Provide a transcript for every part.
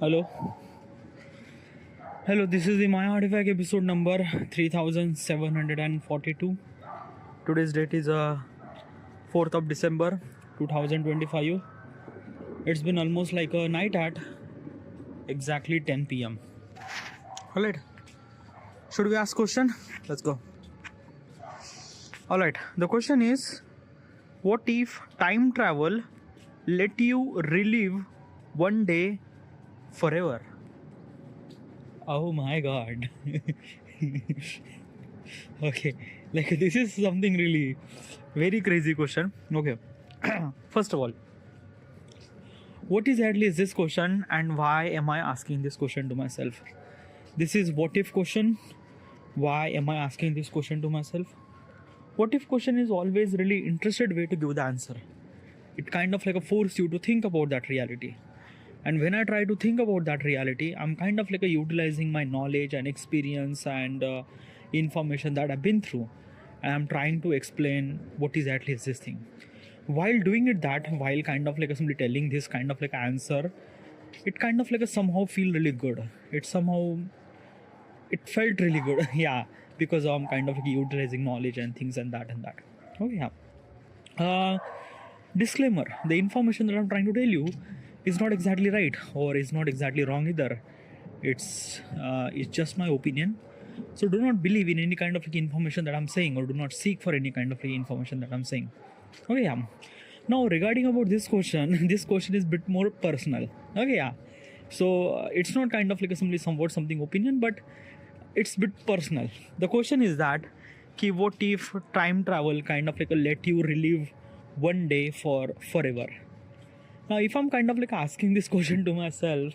Hello. Hello, this is the My Artifact episode number 3742. Today's date is 4th of December 2025. It's been almost like a night at exactly 10 p.m. Alright. Should we ask question? Let's go. Alright. The question is, what if time travel let you relive one day forever? Oh my god. Okay, like this is something really very crazy question. Okay. First of all, what exactly is this question and why am I asking this question to myself? This is what if question. Why am I asking this question to myself? What if question is always really interested way to give the answer. It kind of like a force you to think about that reality. And when I try to think about that reality, I'm kind of like utilizing my knowledge and experience and information that I've been through. And I'm trying to explain what is at least this thing. While doing it that, while kind of like somebody telling this kind of like answer, it kind of like somehow feel really good. It felt really good. Yeah, because I'm kind of like utilizing knowledge and things and that. Okay, yeah. Disclaimer, the information that I'm trying to tell you is not exactly right or is not exactly wrong either. It's just my opinion. So do not believe in any kind of like information that I'm saying, or do not seek for any kind of like information that I'm saying. Okay, yeah. Now regarding about this question, this question is a bit more personal. Okay, yeah. So it's not kind of like something opinion, but it's a bit personal. The question is that, what if time travel kind of like let you relive one day for forever? Now, if I'm kind of like asking this question to myself,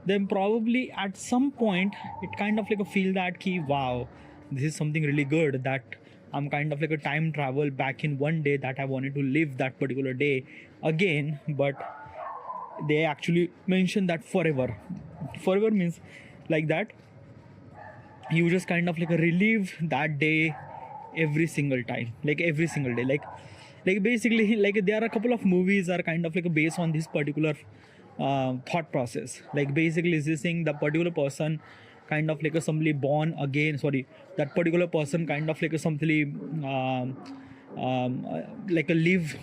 then probably at some point it kind of like a feel that wow, this is something really good, that I'm kind of like a time travel back in one day that I wanted to live that particular day again. But they actually mention that forever. Forever means like that you just kind of like relive that day every single time, like every single day, like basically like there are a couple of movies are kind of like based on this particular thought process. Like basically is this thing, the particular person kind of like somebody born again, that particular person kind of like something like a live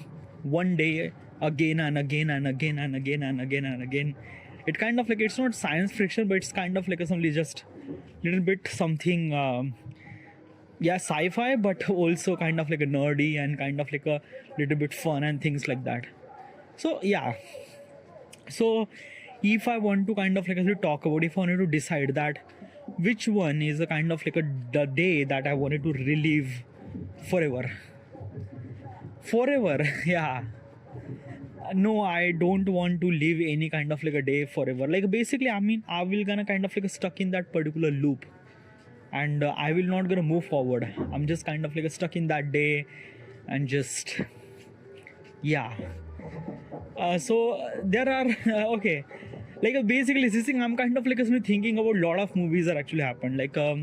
one day again and again and again and again and again and again. It kind of like, it's not science fiction, but it's kind of like somebody just little bit something sci-fi, but also kind of like a nerdy and kind of like a little bit fun and things like that. So yeah, so if I want to kind of like talk about, if I wanted to decide that which one is a kind of like the day that I wanted to relive forever. Yeah, no, I don't want to live any kind of like a day forever. Like basically, I mean, I will gonna kind of like stuck in that particular loop, and I will not gonna move forward. I'm just kind of like stuck in that day and just yeah. So there are okay, like basically this thing, I'm kind of like thinking about lot of movies that actually happened. Like uh,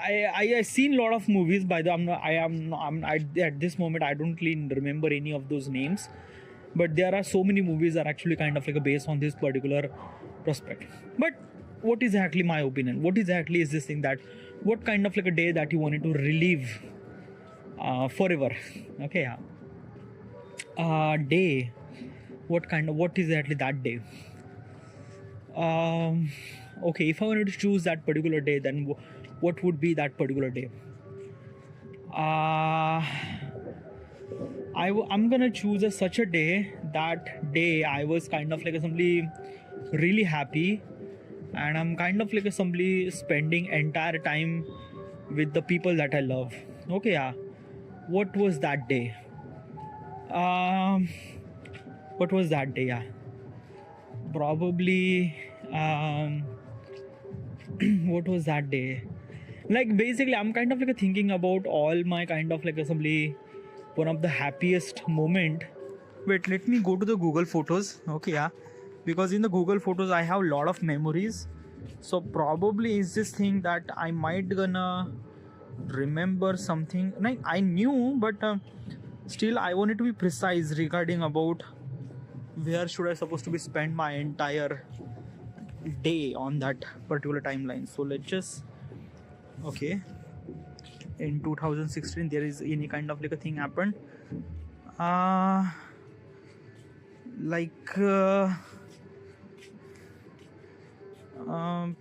I seen a lot of movies. By the at this moment I don't really remember any of those names, but there are so many movies that are actually kind of like based on this particular prospect. But what is exactly my opinion? What exactly is this thing, that what kind of like a day that you wanted to relive forever? Okay, yeah. Day. What is exactly that day? Okay, if I wanted to choose that particular day, then what would be that particular day? I'm gonna choose such a day. That day I was kind of like somebody really happy, and I'm kind of like somebody spending entire time with the people that I love. Okay, yeah. What was that day? What was that day? Yeah, probably what was that day? Like basically I'm kind of like thinking about all my kind of like assembly, one of the happiest moment. Wait, let me go to the Google Photos. Okay, yeah, because in the Google Photos I have a lot of memories. So probably is this thing that I might gonna remember something like I knew, but still I wanted to be precise regarding about where should I supposed to be spend my entire day on that particular timeline. So let's just, okay, in 2016 there is any kind of like a thing happened,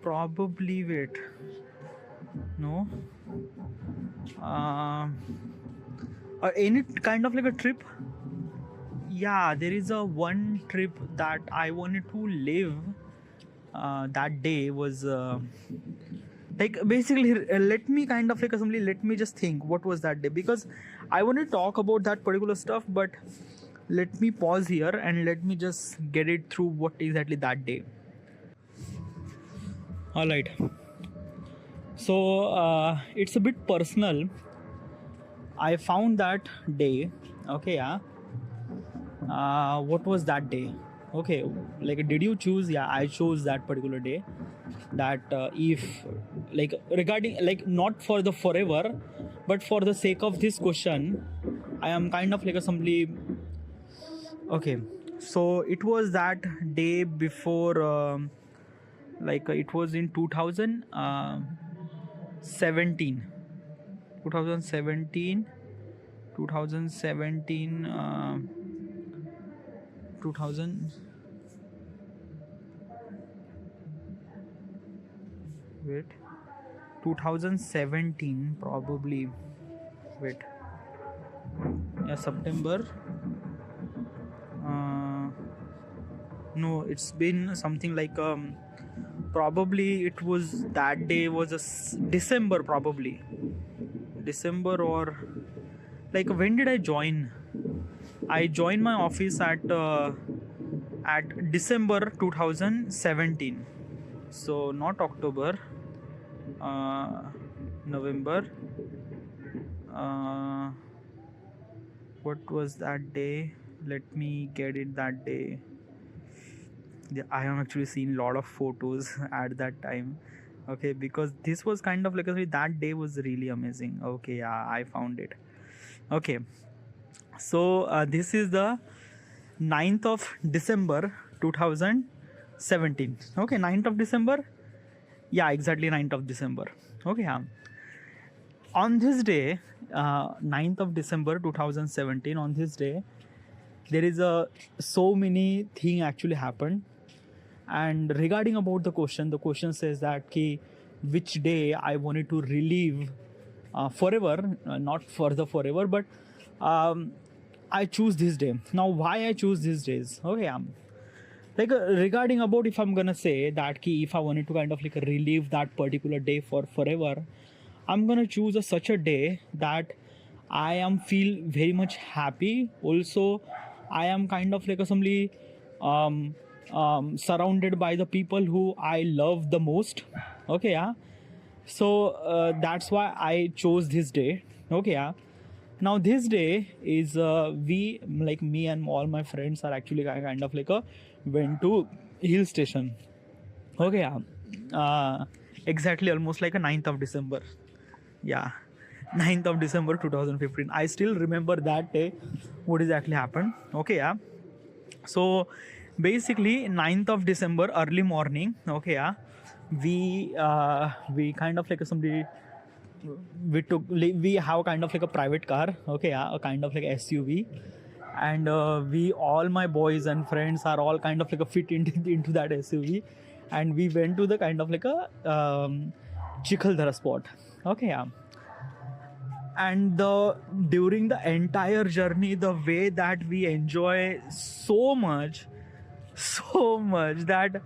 probably, wait, no, any kind of like a trip. Yeah, there is a one trip that I wanted to live. That day was like basically let me kind of like assembly, let me just think what was that day, because I want to talk about that particular stuff, but let me pause here and let me just get it through what exactly that day. All right, so it's a bit personal. I found that day, okay, yeah. What was that day? Okay, like, did you choose? Yeah, I chose that particular day. That if, like, regarding, like, not for the forever, but for the sake of this question, I am kind of like a simply, okay. So it was that day before, like, it was in 2017. 2017. 2000, wait, 2017 probably, wait, yeah, September, no, it's been something like probably it was, that day was December, probably December, or like, when did I join? I joined my office at December 2017. So not October, November. What was that day? Let me get it that day. Yeah, I have actually seen a lot of photos at that time. Okay, because this was kind of like that day was really amazing. Okay, yeah, I found it. Okay, so this is the 9th of December 2017. Okay, 9th of December. Yeah, exactly 9th of December. Okay, yeah. On this day, 9th of December 2017, on this day, there is so many thing actually happened. And regarding about the question says that which day I wanted to relive forever, not for the forever, but I choose this day. Now, why I choose these days? Okay, like regarding about, if I'm gonna say that if I wanted to kind of like relive that particular day for forever, I'm gonna choose such a day that I am feel very much happy. Also, I am kind of like assembly surrounded by the people who I love the most. Okay, yeah. So that's why I chose this day. Okay, yeah. Now this day is we, like, me and all my friends are actually kind of like went to hill station. Okay, yeah. Exactly, almost like a 9th of December. Yeah, 9th of December 2015. I still remember that day, what exactly happened. Okay, yeah. So basically 9th of December early morning, okay, yeah, we kind of like somebody, we have kind of like a private car, okay, yeah, a kind of like SUV, and we, all my boys and friends are all kind of like a fit into that SUV, and we went to the kind of like a Chikaldara spot. Okay, yeah. And during the entire journey, the way that we enjoy so much that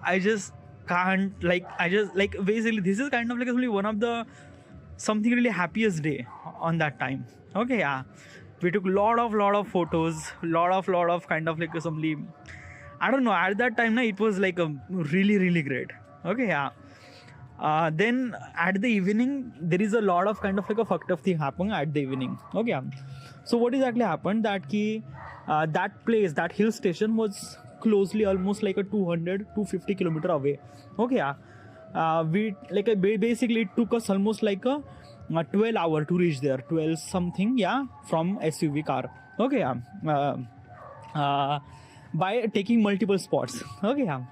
I just can't, like, I just, like, basically this is kind of like only one of the something really happiest day on that time. Okay, yeah. We took lot of photos, lot of kind of like assembly. I don't know, at that time it was like a really great. Okay, yeah. Then at the evening there is a lot of kind of like a fucked up thing happening at the evening. Okay, yeah. So what exactly happened, that that place, that hill station was closely almost like a 250 kilometer away. Okay, yeah. We, like, basically it took us almost like a 12 hour to reach there, 12 something, yeah, from SUV car. Okay, yeah. by taking multiple spots. Okay, yeah.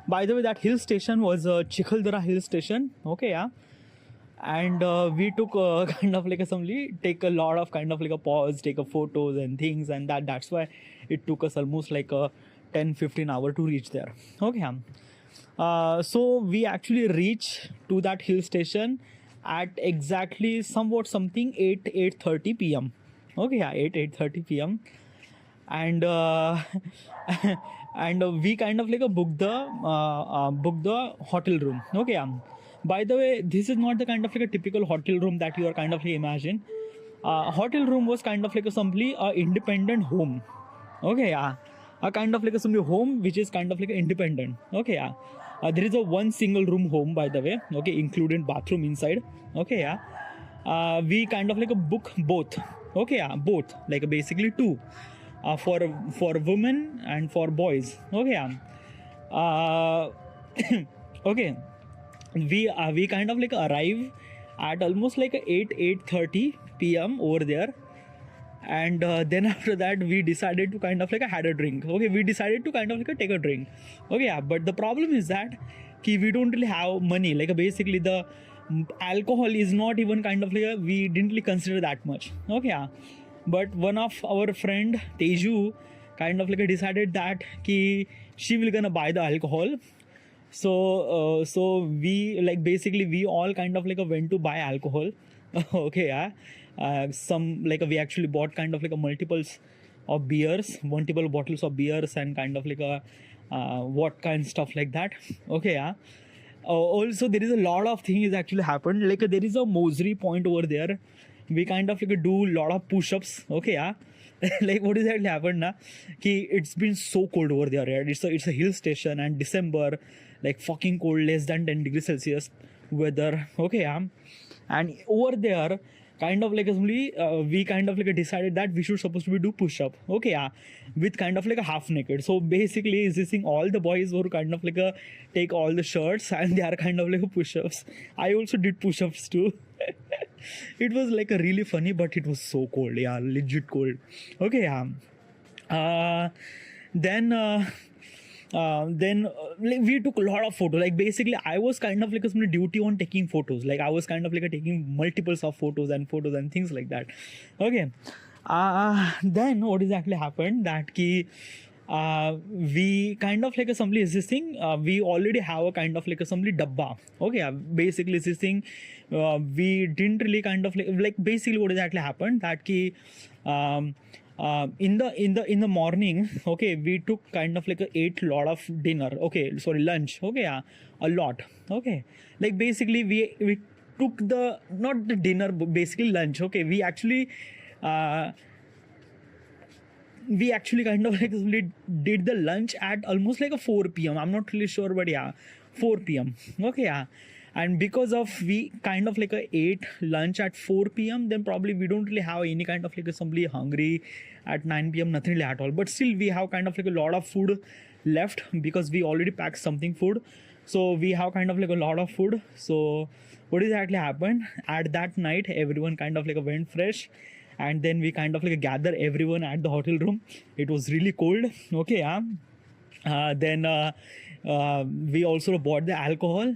By the way, that hill station was Chikhaldara hill station. Okay, yeah. And we took kind of like assembly, take a lot of kind of like a pause, take a photos and things, and that's why it took us almost like a 10-15 hour to reach there. Okay, yeah. So we actually reach to that hill station at exactly somewhat something 8:30 p.m. Okay, yeah, 8:30 p.m. And and we kind of like book the hotel room. Okay, by the way, this is not the kind of like a typical hotel room that you are kind of like imagine. Hotel room was kind of like a simply a independent home. Okay, yeah, a kind of like a simply home which is kind of like independent. Okay, yeah. There is a one single room home, by the way. Okay, including bathroom inside. Okay, yeah. We kind of like a book both. Okay, yeah, both, like basically two, for women and for boys. Okay, yeah. Okay, we kind of like arrive at almost like 8:30 p.m. over there. And then after that we decided to kind of like had a drink. Okay, we decided to kind of like take a drink. Okay, yeah, but the problem is that we don't really have money, like basically the alcohol is not even kind of like we didn't really consider that much. Okay, yeah. But one of our friend Teju kind of like decided that she will gonna buy the alcohol. So we like basically we all kind of like went to buy alcohol. Okay, yeah. Some like we actually bought kind of like multiples of beers, multiple bottles of beers, and kind of like vodka and stuff like that. Okay, yeah. Also there is a lot of things actually happened, like there is a Mosri point over there. We kind of like do a lot of push-ups. Okay, yeah. Like what exactly happened na? It's been so cold over there, right? It's a hill station, and December, like fucking cold, less than 10 degrees Celsius weather. Okay, yeah. And over there kind of like we kind of like decided that we should supposed to be do push-up. Okay, yeah, with kind of like a half naked. So basically is this thing, all the boys were kind of like take all the shirts and they are kind of like push-ups. I also did push-ups too. It was like a really funny, but it was so cold. Yeah, legit cold. Okay, yeah. Then like we took a lot of photos. Like basically I was kind of like a duty on taking photos. Like I was kind of like taking multiples of photos and things like that. Okay. Then what exactly happened that we kind of like assembly is this thing, we already have a kind of like assembly dabba. Okay, basically is this thing, we didn't really kind of like basically what exactly happened that in the morning. Okay, we took kind of like ate lot of dinner. Okay, sorry, lunch. Okay, yeah, a lot. Okay, like basically we took the not the dinner, but basically lunch. Okay, we actually kind of like did the lunch at almost like a 4 p.m. I'm not really sure, but yeah, 4 p.m. Okay, yeah. And because of we kind of like ate lunch at 4 p.m., then probably we don't really have any kind of like somebody hungry at 9 p.m. Nothing really at all. But still we have kind of like a lot of food left because we already packed something food. So we have kind of like a lot of food. So what exactly happened at that night, everyone kind of like went fresh, and then we kind of like gather everyone at the hotel room. It was really cold. Okay, yeah. Then we also bought the alcohol.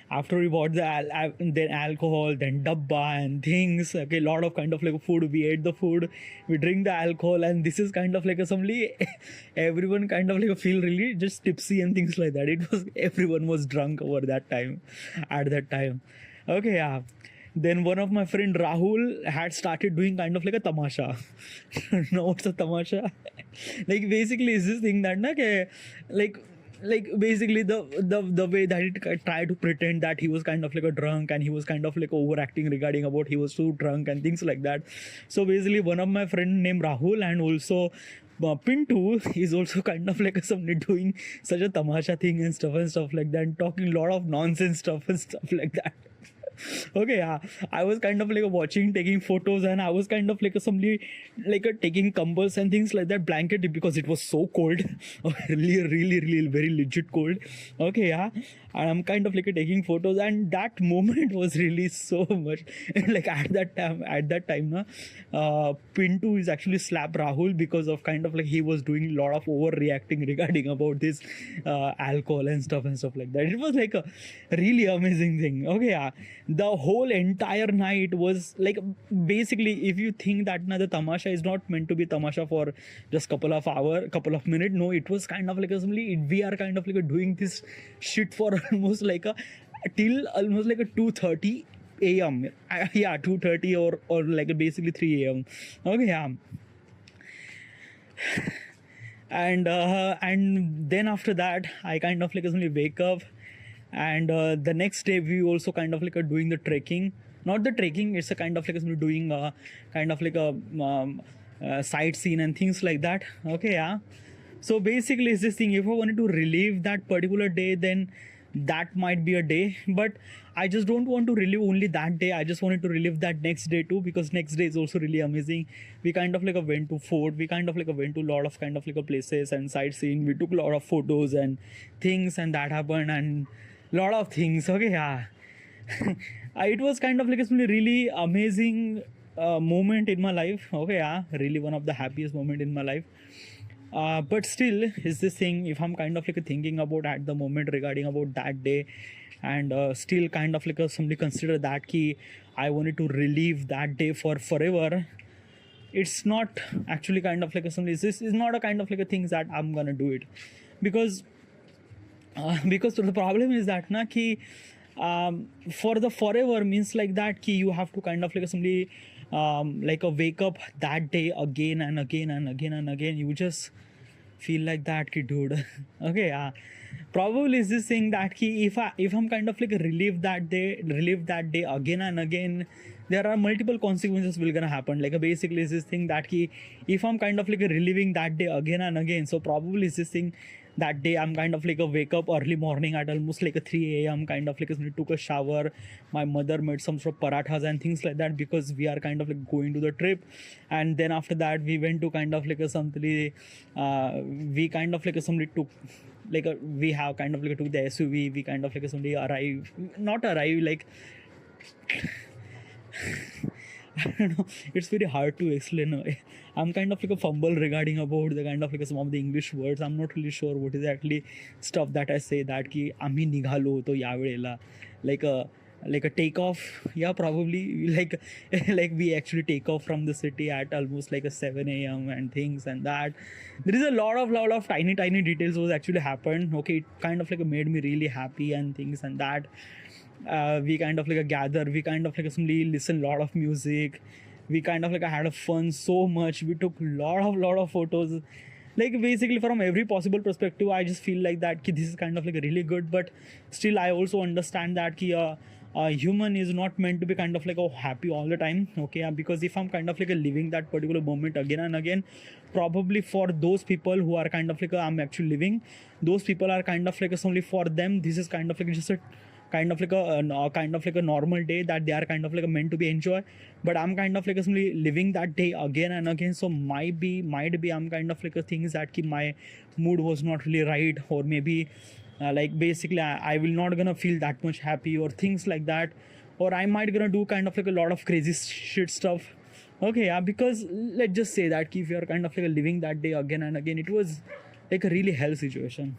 After we bought then alcohol, then dabba and things. Okay, a lot of kind of like food. We ate the food, we drink the alcohol, and this is kind of like assembly. Everyone kind of like feel really just tipsy and things like that. It was everyone was drunk over that time, at that time. Okay, yeah. Then one of my friend Rahul had started doing kind of like a tamasha. Know what's a tamasha? Like basically is this thing that like basically the way that it tried to pretend that he was kind of like a drunk, and he was kind of like overacting regarding about he was too drunk and things like that. So basically one of my friend named Rahul and also Pintu is also kind of like somebody doing such a tamasha thing and stuff like that, and talking a lot of nonsense stuff and stuff like that. Okay, yeah, I was kind of like watching, taking photos, and I was kind of like somebody like taking combles and things like that, blanket, because it was so cold. Really, really, really very legit cold. Okay, yeah, and I'm kind of like taking photos, and that moment was really so much. Like at that time na, Pintu is actually slapped Rahul because of kind of like he was doing a lot of overreacting regarding about this alcohol and stuff like that. It was like a really amazing thing. Okay, yeah, the whole entire night was like, basically, if you think that na, the tamasha is not meant to be tamasha for just couple of minutes. No, it was kind of like we are kind of like doing this shit for almost like a till almost like a 2:30 a.m. Yeah, 2:30 or like basically 3 a.m. Okay, yeah. And then after that I kind of like suddenly wake up, and the next day we also kind of like are doing the trekking. Not the trekking, it's a kind of like doing kind of like a sightseeing and things like that. Okay, yeah. So basically it's this thing, if I wanted to relive that particular day, then that might be a day, but I just don't want to relive only that day. I just wanted to relive that next day too, because next day is also really amazing. We kind of like went to fort, we kind of like went to a lot of kind of like places and sightseeing. We took a lot of photos and things, and that happened, and lot of things. Okay, yeah. It was kind of like a really amazing moment in my life. Okay, yeah, really one of the happiest moment in my life. But still is this thing, if I'm kind of like thinking about at the moment regarding about that day, and still kind of like somebody consider that key, I wanted to relive that day for forever. It's not actually kind of like a somebody, this is not a kind of like a things that I'm gonna do it, because because the problem is that na ki, for the forever means like that ki you have to kind of like somebody like a wake up that day again and again and again and again. You just feel like that ki dude. Okay, yeah. Probably is this thing that ki if I'm kind of like relive that day again and again, there are multiple consequences will gonna happen. Like basically is this thing that ki if I'm kind of like reliving that day again and again, so probably is this thing that day I'm kind of like a wake up early morning at almost like a 3 a.m. kind of like took a shower. My mother made some sort of parathas and things like that, because we are kind of like going to the trip. And then after that we went to kind of like a something, we kind of like a somebody took like a, we have kind of like took the SUV. We kind of like somebody arrive, not arrive like I don't know. It's very hard to explain. I'm kind of like a fumble regarding about the kind of like some of the English words. I'm not really sure what is actually stuff that I say that ki आम्ही निघालो तो या वेळेला, like a takeoff. Yeah, probably like like we actually take off from the city at almost like a 7 a.m. and things and that. There is a lot of tiny details was actually happened. Okay, it kind of like made me really happy and things and that. We kind of like gather, we kind of like simply listen lot of music. We kind of like had a fun so much. We took lot of photos. Like basically from every possible perspective, I just feel like that ki this is kind of like really good. But still I also understand that ki a human is not meant to be kind of like happy all the time. Okay, because if I'm kind of like living that particular moment again and again, probably for those people who are kind of like I'm actually living, those people are kind of like only for them this is kind of like just a kind of like a normal day that they are kind of like meant to be enjoy. But I'm kind of like simply living that day again and again, so might be I'm kind of like things that keep my mood was not really right, or maybe like basically I will not gonna feel that much happy or things like that, or I might gonna do kind of like a lot of crazy shit stuff. Okay, yeah, because let's just say that if you're kind of like living that day again and again, it was like a really hell situation.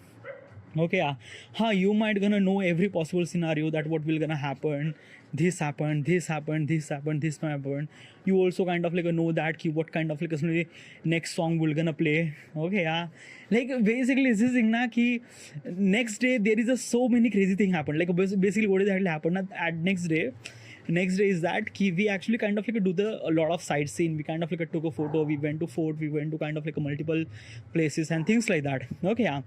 Okay, yeah. You might gonna know every possible scenario that what will gonna happen. This happened, this happened, this happened, this might happen. You also kind of like know that ki what kind of like next song will gonna play. Okay, yeah. Like basically this thing na ki next day there is a so many crazy thing happen. Like basically what is actually happened at next day. Next day is that ki we actually kind of like do a lot of sightseeing. We kind of like took a photo. We went to fort. We went to kind of like multiple places and things like that. Okay, yeah.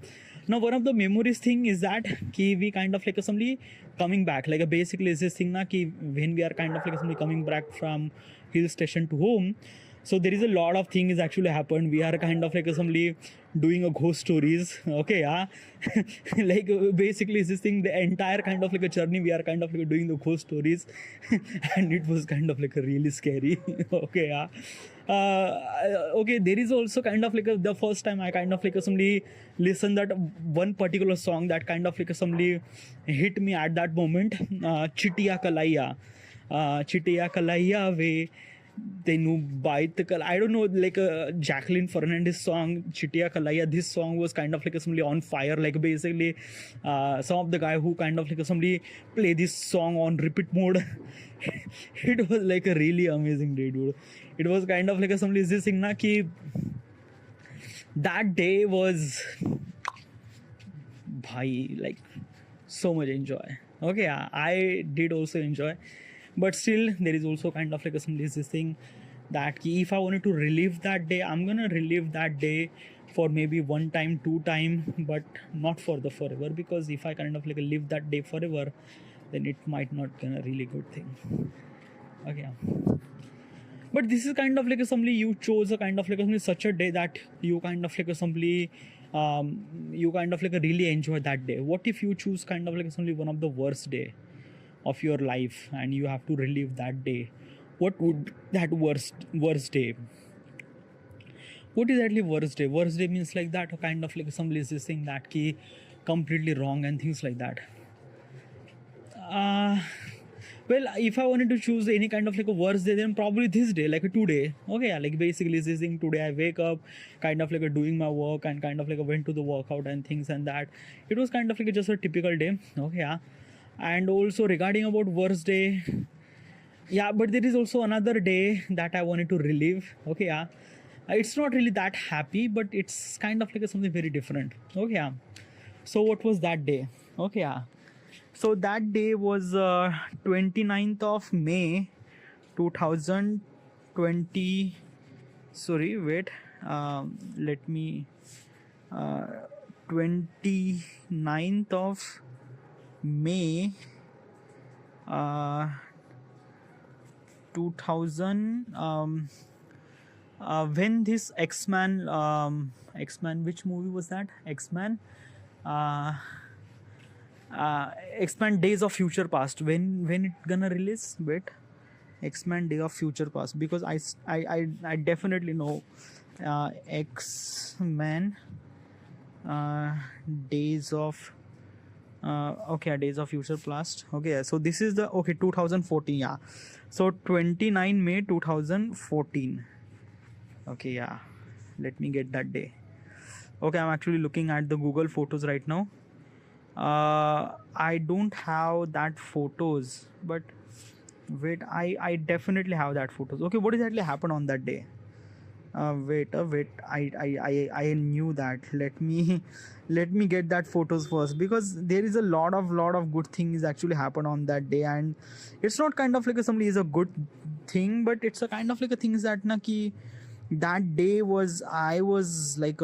Now one of the memories thing is that ki we kind of like somebody coming back. Like basically is this thing na ki when we are kind of like somebody coming back from hill station to home. So there is a lot of things actually happened. We are kind of like assembly doing a ghost stories. Okay, yeah. Like basically this thing, the entire kind of like a journey, we are kind of like doing the ghost stories. And it was kind of like a really scary. Okay, yeah. Okay, there is also kind of like the first time I kind of like somebody listened that one particular song that kind of like somebody hit me at that moment. Chitiya Kalaiya. Chitiya Kalaiya ve Tenu Baitakal. I don't know, like Jacqueline Fernandez song, Chitiya Kalaiya. This song was kind of like somebody on fire. Like basically, some of the guy who kind of like somebody play this song on repeat mode. It was like a really amazing day, dude. It was kind of like somebody this thing na ki that day was bhai, like so much enjoy. Okay, yeah, I did also enjoy, but still there is also kind of like some this thing that ki if I wanted to relive that day, I'm gonna relive that day for maybe one time, two time, but not for the forever, because if I kind of like live that day forever, then it might not be a really good thing. Okay, yeah. But this is kind of like assembly you chose a kind of like assembly such a day that you kind of like assembly you kind of like really enjoy that day. What if you choose kind of like assembly one of the worst day of your life and you have to relive that day? What would that worst day? What is actually worst day? Worst day means like that kind of like assembly is this thing that key completely wrong and things like that. Well, if I wanted to choose any kind of like a worse day, then probably this day, like a today. Okay, yeah, like basically this thing today. I wake up, kind of like a doing my work and kind of like I went to the workout and things and that. It was kind of like just a typical day. Okay, yeah. And also regarding about worst day, yeah, but there is also another day that I wanted to relive. Okay, yeah. It's not really that happy, but it's kind of like something very different. Okay, yeah. So what was that day? Okay, yeah. So that day was 29th of May 2020. Sorry, wait. Let me. 29th of May 2000. When this X-Man, which movie was that? X-Man. X-Men Days of Future Past. When it gonna release? Wait, X-Men Day of Future Past, because I definitely know X-Men Days of okay, Days of Future Past. Okay, so this is the 2014. Yeah, so 29 May 2014. Okay, yeah, let me get that day. Okay, I'm actually looking at the Google Photos right now. I don't have that photos, but wait, I definitely have that photos. Okay, what exactly happened on that day? Wait, I knew that. Let me get that photos first, because there is a lot of good things actually happen on that day, and it's not kind of like somebody is a good thing, but it's a kind of like a things that na ki that day was, I was like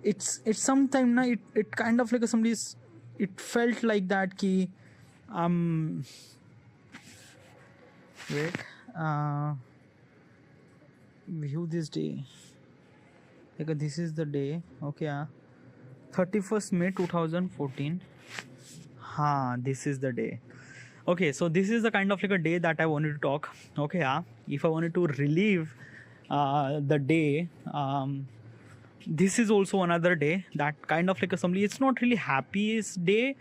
it's sometime na it kind of like somebody's, it felt like that ki wait, view this day, like this is the day. Okay, 31st May 2014. This is the day. Okay, so this is the kind of like a day that I wanted to talk. Okay, if I wanted to relive the day, this is also another day that kind of like assembly, it's not really happiest day,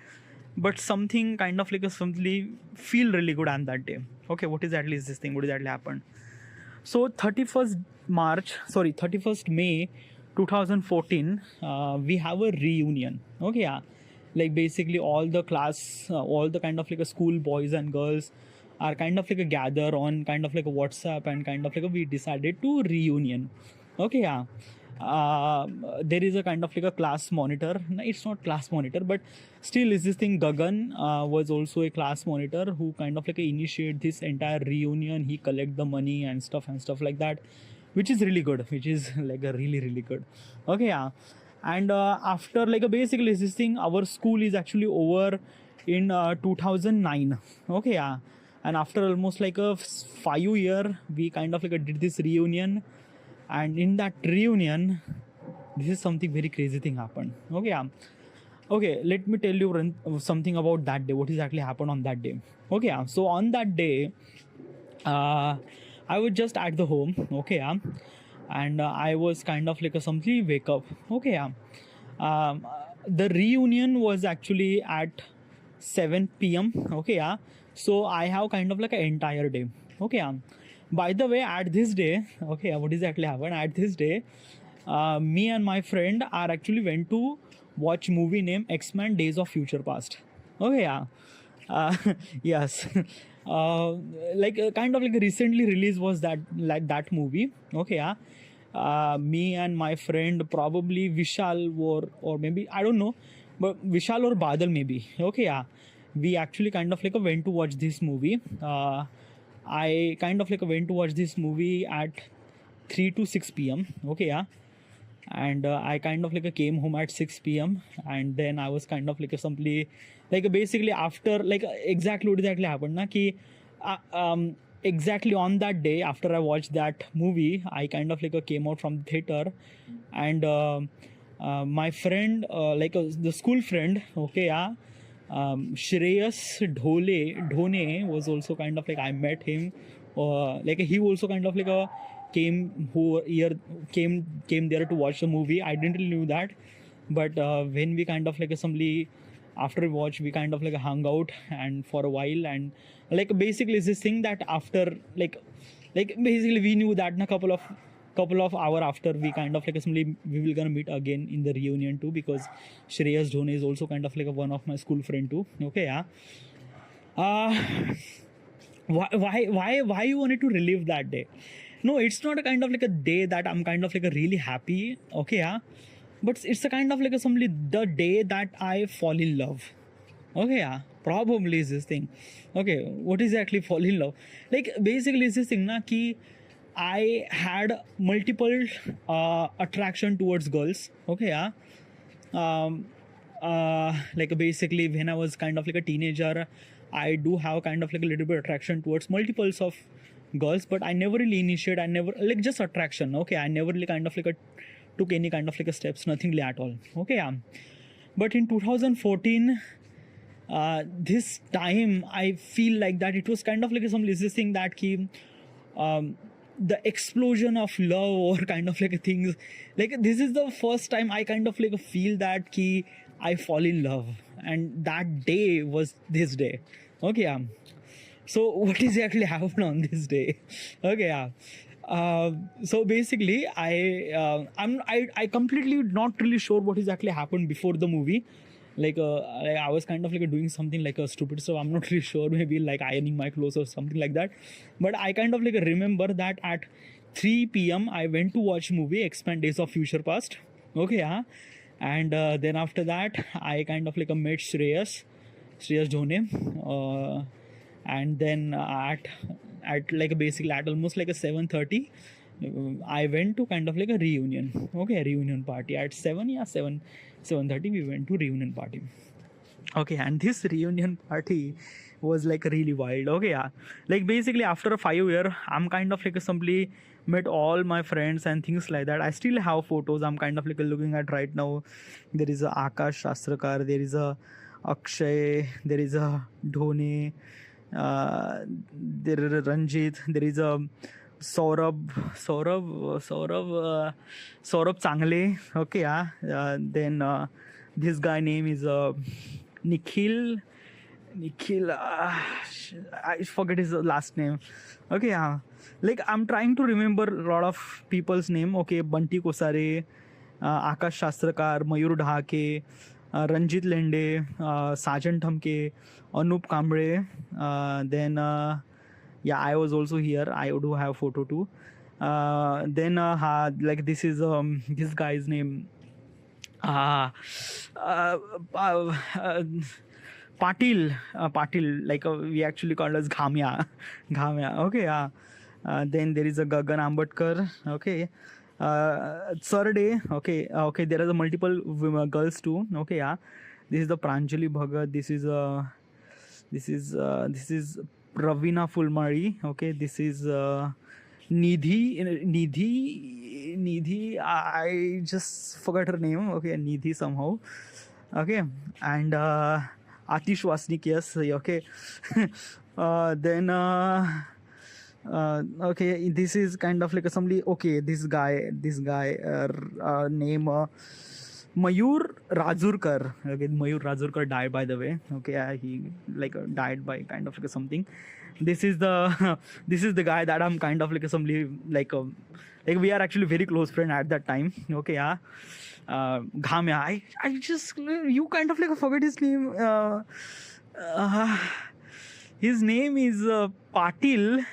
but something kind of like assembly feel really good on that day. Okay, what is at least this thing, what exactly happened? So 31st May 2014, we have a reunion. Okay, like basically all the class, all the kind of like a school boys and girls are kind of like a gather on kind of like a WhatsApp, and kind of like we decided to reunion. Okay, there is a kind of like a class monitor. No, it's not class monitor, but still is this thing. Gagan was also a class monitor who kind of like initiate this entire reunion. He collect the money and stuff like that, which is really good, which is like a really good. Okay, and after like basically this thing, our school is actually over in 2009. Okay, and after almost like a 5 year, we kind of like did this reunion, and in that reunion, this is something very crazy thing happened. Okay, okay, let me tell you something about that day. What exactly happened on that day? Okay, so on that day, I was just at the home. Okay, and I was kind of like a something wake up. Okay, um, the reunion was actually at 7 p.m. Okay, so I have kind of like an entire day. Okay, by the way, at this day, okay, what exactly happened at this day? Me and my friend are actually went to watch movie named X-Men Days of Future Past. Okay, uh, yes. uh, like kind of like recently released was that like that movie. Okay, me and my friend, probably Vishal or maybe I don't know, but Vishal or Badal maybe. Okay, we actually kind of like went to watch this movie. I kind of like went to watch this movie at 3 to 6 p.m. Okay, and I kind of like came home at 6 p.m. and then I was kind of like simply like basically after like exactly what exactly happened na ki exactly on that day after I watched that movie, I kind of like came out from the theater, and my friend the school friend, okay, Shreyas Dhone was also kind of like I met him, like he also kind of like came there to watch the movie. I didn't really knew that, but when we kind of like assembly after we watch, we kind of like hung out and for a while, and like basically it's this thing that after like basically we knew that in a couple of hour after we kind of like assembly we will gonna meet again in the reunion too, because Shreyas Dhone is also kind of like one of my school friend too. Okay, yeah. uh why you wanted to relive that day? No, it's not a kind of like a day that I'm kind of like a really happy. Okay, yeah, but it's a kind of like a simply the day that I fall in love. Okay, yeah, probably is this thing. Okay, what is actually fall in love? Like basically is this thing na ki I had multiple attraction towards girls. Okay, yeah. um like basically when I was kind of like a teenager, I do have kind of like a little bit attraction towards multiples of girls, but I never really initiate. I never like just attraction. Okay, I never really kind of like took any kind of like a steps, nothing at all. Okay, but in 2014, this time I feel like that it was kind of like some this thing that came, the explosion of love or kind of like things, like this is the first time I kind of like feel that ki I fall in love, and that day was this day. Okay, so what is actually happened on this day? Okay, so basically I completely not really sure what is actually happened before the movie. Like I was kind of like doing something like a stupid stuff. I'm not really sure, maybe like ironing my clothes or something like that. But I kind of like remember that at 3 p.m. I went to watch movie X-Men Days of Future Past. Okay, and then after that I kind of like met Shreyas Dhone, and then at like basically at almost like a 7:30, I went to kind of like a reunion. Okay, a reunion party at 7, yeah, 7:30 we went to reunion party. Okay, and this reunion party was like really wild. Okay, yeah, like basically after a 5 year, I'm kind of like simply met all my friends and things like that. I still have photos. I'm kind of like looking at right now. There is a Akash Shastrakar, there is a Akshay, there is a Dhone, there is a Ranjit, there is a Saurabh Changle. Okay, yeah. Then this guy name is Nikhil. I forget his last name. Okay, yeah. Like I'm trying to remember a lot of people's name. Okay, Bunty Kosare, Akash Shastrakar, Mayur Dhake, Ranjit Lende, Sajan Thamke, Anup Kamble. Then yeah, I was also here. I do have photo too. Then like this is this guy's name. Patil, like we actually call us Ghamya. Ghamya. Okay, yeah. Then there is a Gagan Ambedkar. Okay. Third day. Okay. Okay. There are the multiple girls too. Okay, yeah. This is the Pranjali Bhagat. This is Ravina Fulmari. Okay, this is Nidhi. I just forgot her name. Okay, Nidhi somehow. Okay, and Atish Wasnik. Yes. Okay. Then. Okay, this is kind of like somebody. Okay, this guy name Mayur Rajurkar. Okay, Mayur Rajurkar died, by the way. Okay, he like died by kind of like something. This is the this is the guy that I'm kind of like somebody like we are actually very close friend at that time. Okay, yeah. Ghamya. I just you kind of like forget his name. His name is Patil.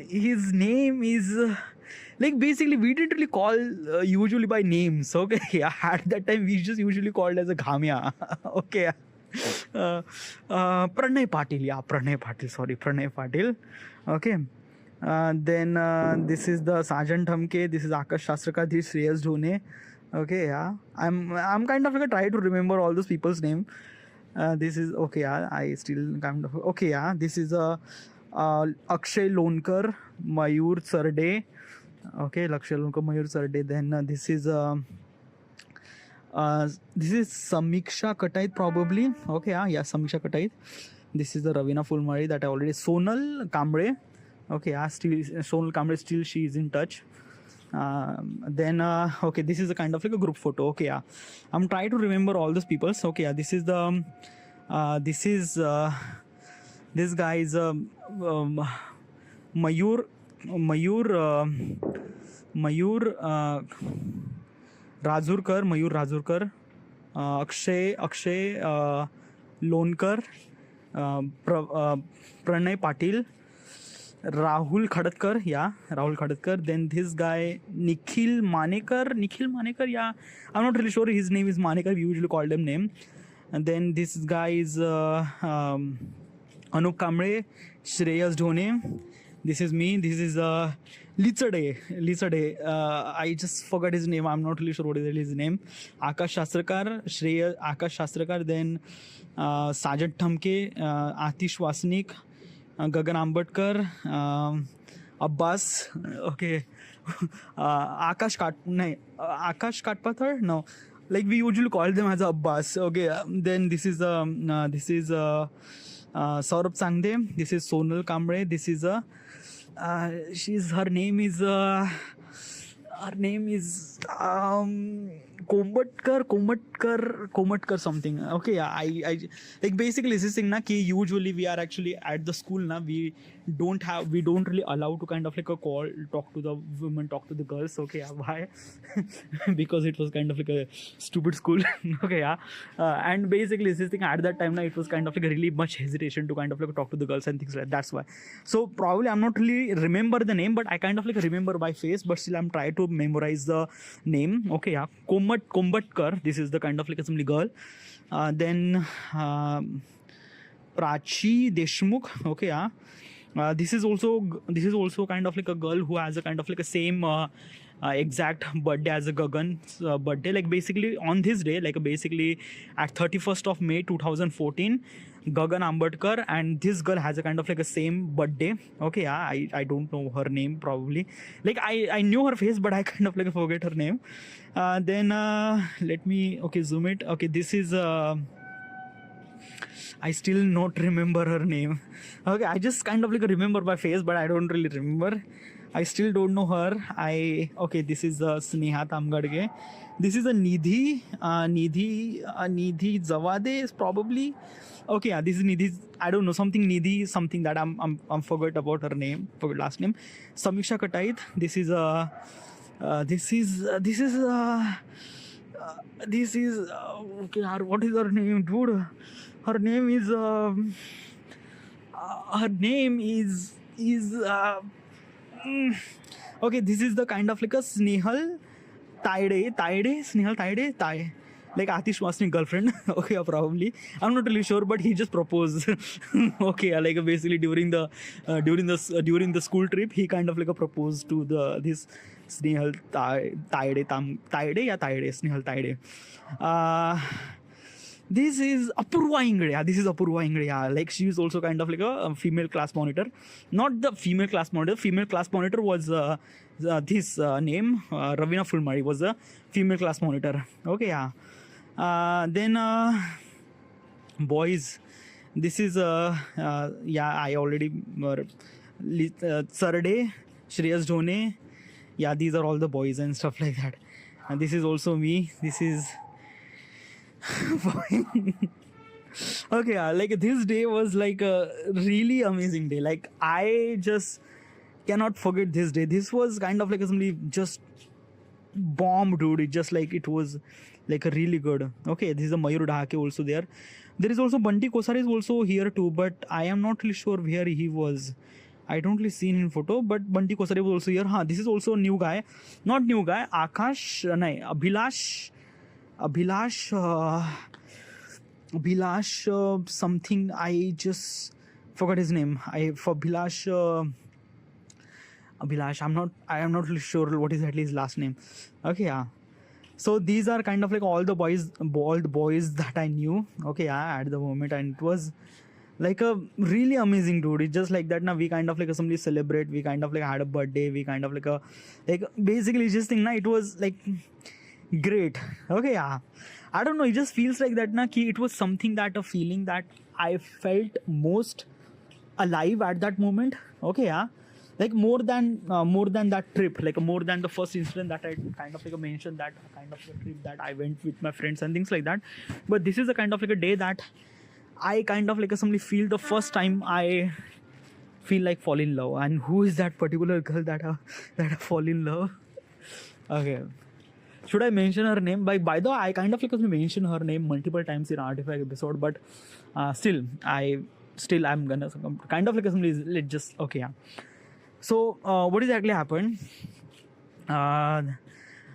His name is like basically we didn't really call usually by names. Okay, yeah, at that time we just usually called as a Ghamya. Okay, Pranay Patil. Yeah, Pranay Patil. Sorry, Pranay Patil. Okay. Then this is the Sergeant Thamke. This is Akash Shastrakar. This is Shreyas Dhone. Okay, yeah. I'm kind of like try to remember all those people's name. This is okay. Yeah, I still kind of okay. Yeah, this is Akshay Lonkar, Mayur Sarde. Okay, Akshay Lonkar, Mayur Sarde. Then this is Samiksha Katait probably. Okay, yeah, Samiksha Katait. This is the Ravina Fulmari that I already. Sonal Kamble. Okay, still Sonal Kamble. Still she is in touch. Then okay, this is a kind of like a group photo. Okay, yeah, I'm trying to remember all those people. So, okay, yeah, this is the this guy is Mayur Rajurkar, Akshay Lonkar, Pranay Patil, Rahul Khadatkar. Then this guy Nikhil Manekar. Yeah, I'm not really sure his name is Manekar. We usually call them name. And then this guy is Anup Kamble, Shreyas Dhone. This is me. This is Litzade. I just forgot his name. I'm not really sure what is his name. Akash Shastrakar. Then Sergeant Thamke, Atish Wasnik, Gagan Ambedkar, Abbas. Okay. Akash Katpathar. No, like we usually call them as Abbas. Okay. Then this is Saurabh Sangde. This is Sonal Kamble. This is her name is Komatkar something. Okay, yeah, I like basically this thing na ki usually we are actually at the school na we don't really allow to kind of like a talk to the women, talk to the girls. Okay, yeah, why? Because it was kind of like a stupid school. Okay, yeah, and basically this thing at that time na it was kind of like a really much hesitation to kind of like talk to the girls and things like that. That's why. So probably I'm not really remember the name, but I kind of like remember by face, but still I'm trying to memorize the name. Okay, yeah, Komatkar. This is the kind of like a somebody girl. Then Prachi Deshmukh. Okay, yeah. This is also kind of like a girl who has a kind of like a same exact birthday as a Gagan's birthday. Like basically on this day, like basically at 31st of May 2014, Gagan Ambedkar and this girl has a kind of like a same birthday. Okay, yeah, I don't know her name probably. Like I knew her face, but I kind of like forget her name. Then let me zoom it. Okay, this is I still not remember her name. Okay, I just kind of like remember by face, but I don't really remember. I still don't know her. This is Sneha Tamgadge. This is a Nidhi Zawade is probably. Okay, yeah, this is Nidhi. I don't know, something Nidhi, something that I'm forgot about her name, forgot last name. Samiksha Katait. This is okay. What is her name, dude? Her name is okay. This is the kind of like a Snehal Taide, like Atish Wasnik's girlfriend. Okay, probably. I'm not really sure, but he just proposed. Okay, like basically during the school trip, he kind of like proposed to this Snehal Taide, Snehal Taide. This is Apurva Ingre. Yeah, this is Apurva Ingre. Yeah, like she is also kind of like a female class monitor. Not the female class monitor. Female class monitor was this name. Ravina Fulmari was a female class monitor. Okay, yeah. Then boys. This is yeah, I already Sarade, Shreyas Dhone. Yeah, these are all the boys and stuff like that. And this is also me. This is okay, yeah, like this day was like a really amazing day. Like I just cannot forget this day. This was kind of like somebody just bomb, dude. It just like it was like a really good. Okay, this is a Mayur Dhake also there. There is also Bunty Kosar is also here too, but I am not really sure where he was. I don't really seen in photo, but Bunty Kosare was also here. This is also a new guy. Not new guy. Akash, Abhilash, something. I just forgot his name. For Abhilash, I am not really sure what is at least his last name. Okay, yeah. So these are kind of like all the boys that I knew. Okay, yeah, at the moment, and it was like a really amazing, dude. It's just like that now we kind of like assembly celebrate, we kind of like had a birthday, we kind of like basically just thing now it was like great. Okay, yeah, I don't know, it just feels like that now it was something that a feeling that I felt most alive at that moment. Okay, yeah, like more than that trip, like more than the first incident that I kind of like mentioned, that kind of a trip that I went with my friends and things like that. But this is a kind of like a day that I kind of like assembly feel the first time I feel like fall in love. And who is that particular girl that I fall in love? Okay, should I mention her name? By the way, I kind of like mention her name multiple times in Artifact episode, but still I'm gonna kind of like let's just okay, yeah. So what exactly happened?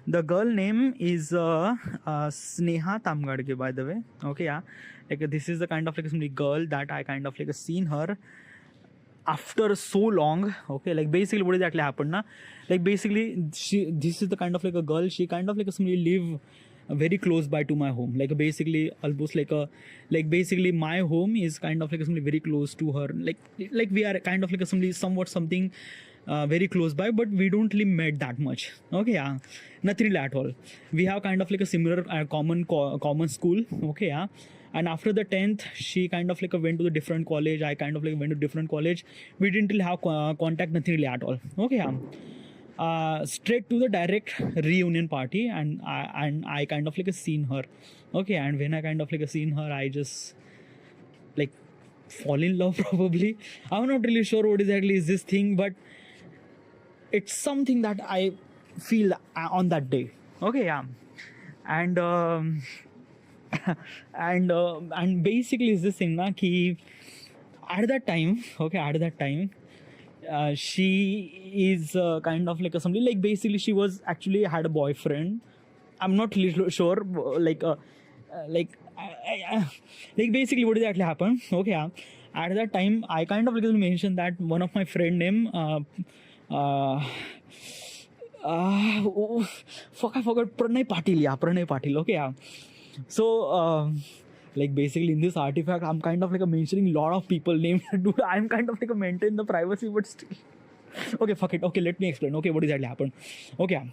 The girl name is Sneha Tamgadge, by the way. Okay, yeah. Like this is the kind of like some girl that I kind of like seen her after so long. Okay, like basically what exactly happened na? Like basically this is the kind of like a girl, she kind of like somebody live very close by to my home. Like basically almost like basically my home is kind of like somebody very close to her. Like we are kind of like something very close by, but we don't really met that much. Okay, yeah, nothing really at all. We have kind of like a similar common school. Okay, yeah. And after the 10th, she kind of like went to the different college. I kind of like went to different college. We didn't really have contact, nothing really at all. Okay, yeah. Straight to the direct reunion party, and I kind of like seen her. Okay, and when I kind of like seen her, I just like fall in love probably. I'm not really sure what exactly is this thing, but it's something that I feel on that day. Okay, yeah. And and basically is this thing na ki at that time, she is kind of like somebody, like basically she was actually had a boyfriend. I'm not really sure like basically what exactly happened. Okay, yeah. At that time I kind of like mentioned that one of my friend name fuck, I forgot. Pranay Patil. Okay, yeah. So like basically in this artifact I'm kind of like mentioning a lot of people names. Dude, I'm kind of like maintain the privacy, but still okay, fuck it. Okay, let me explain. Okay, what exactly happened? Okay, yeah.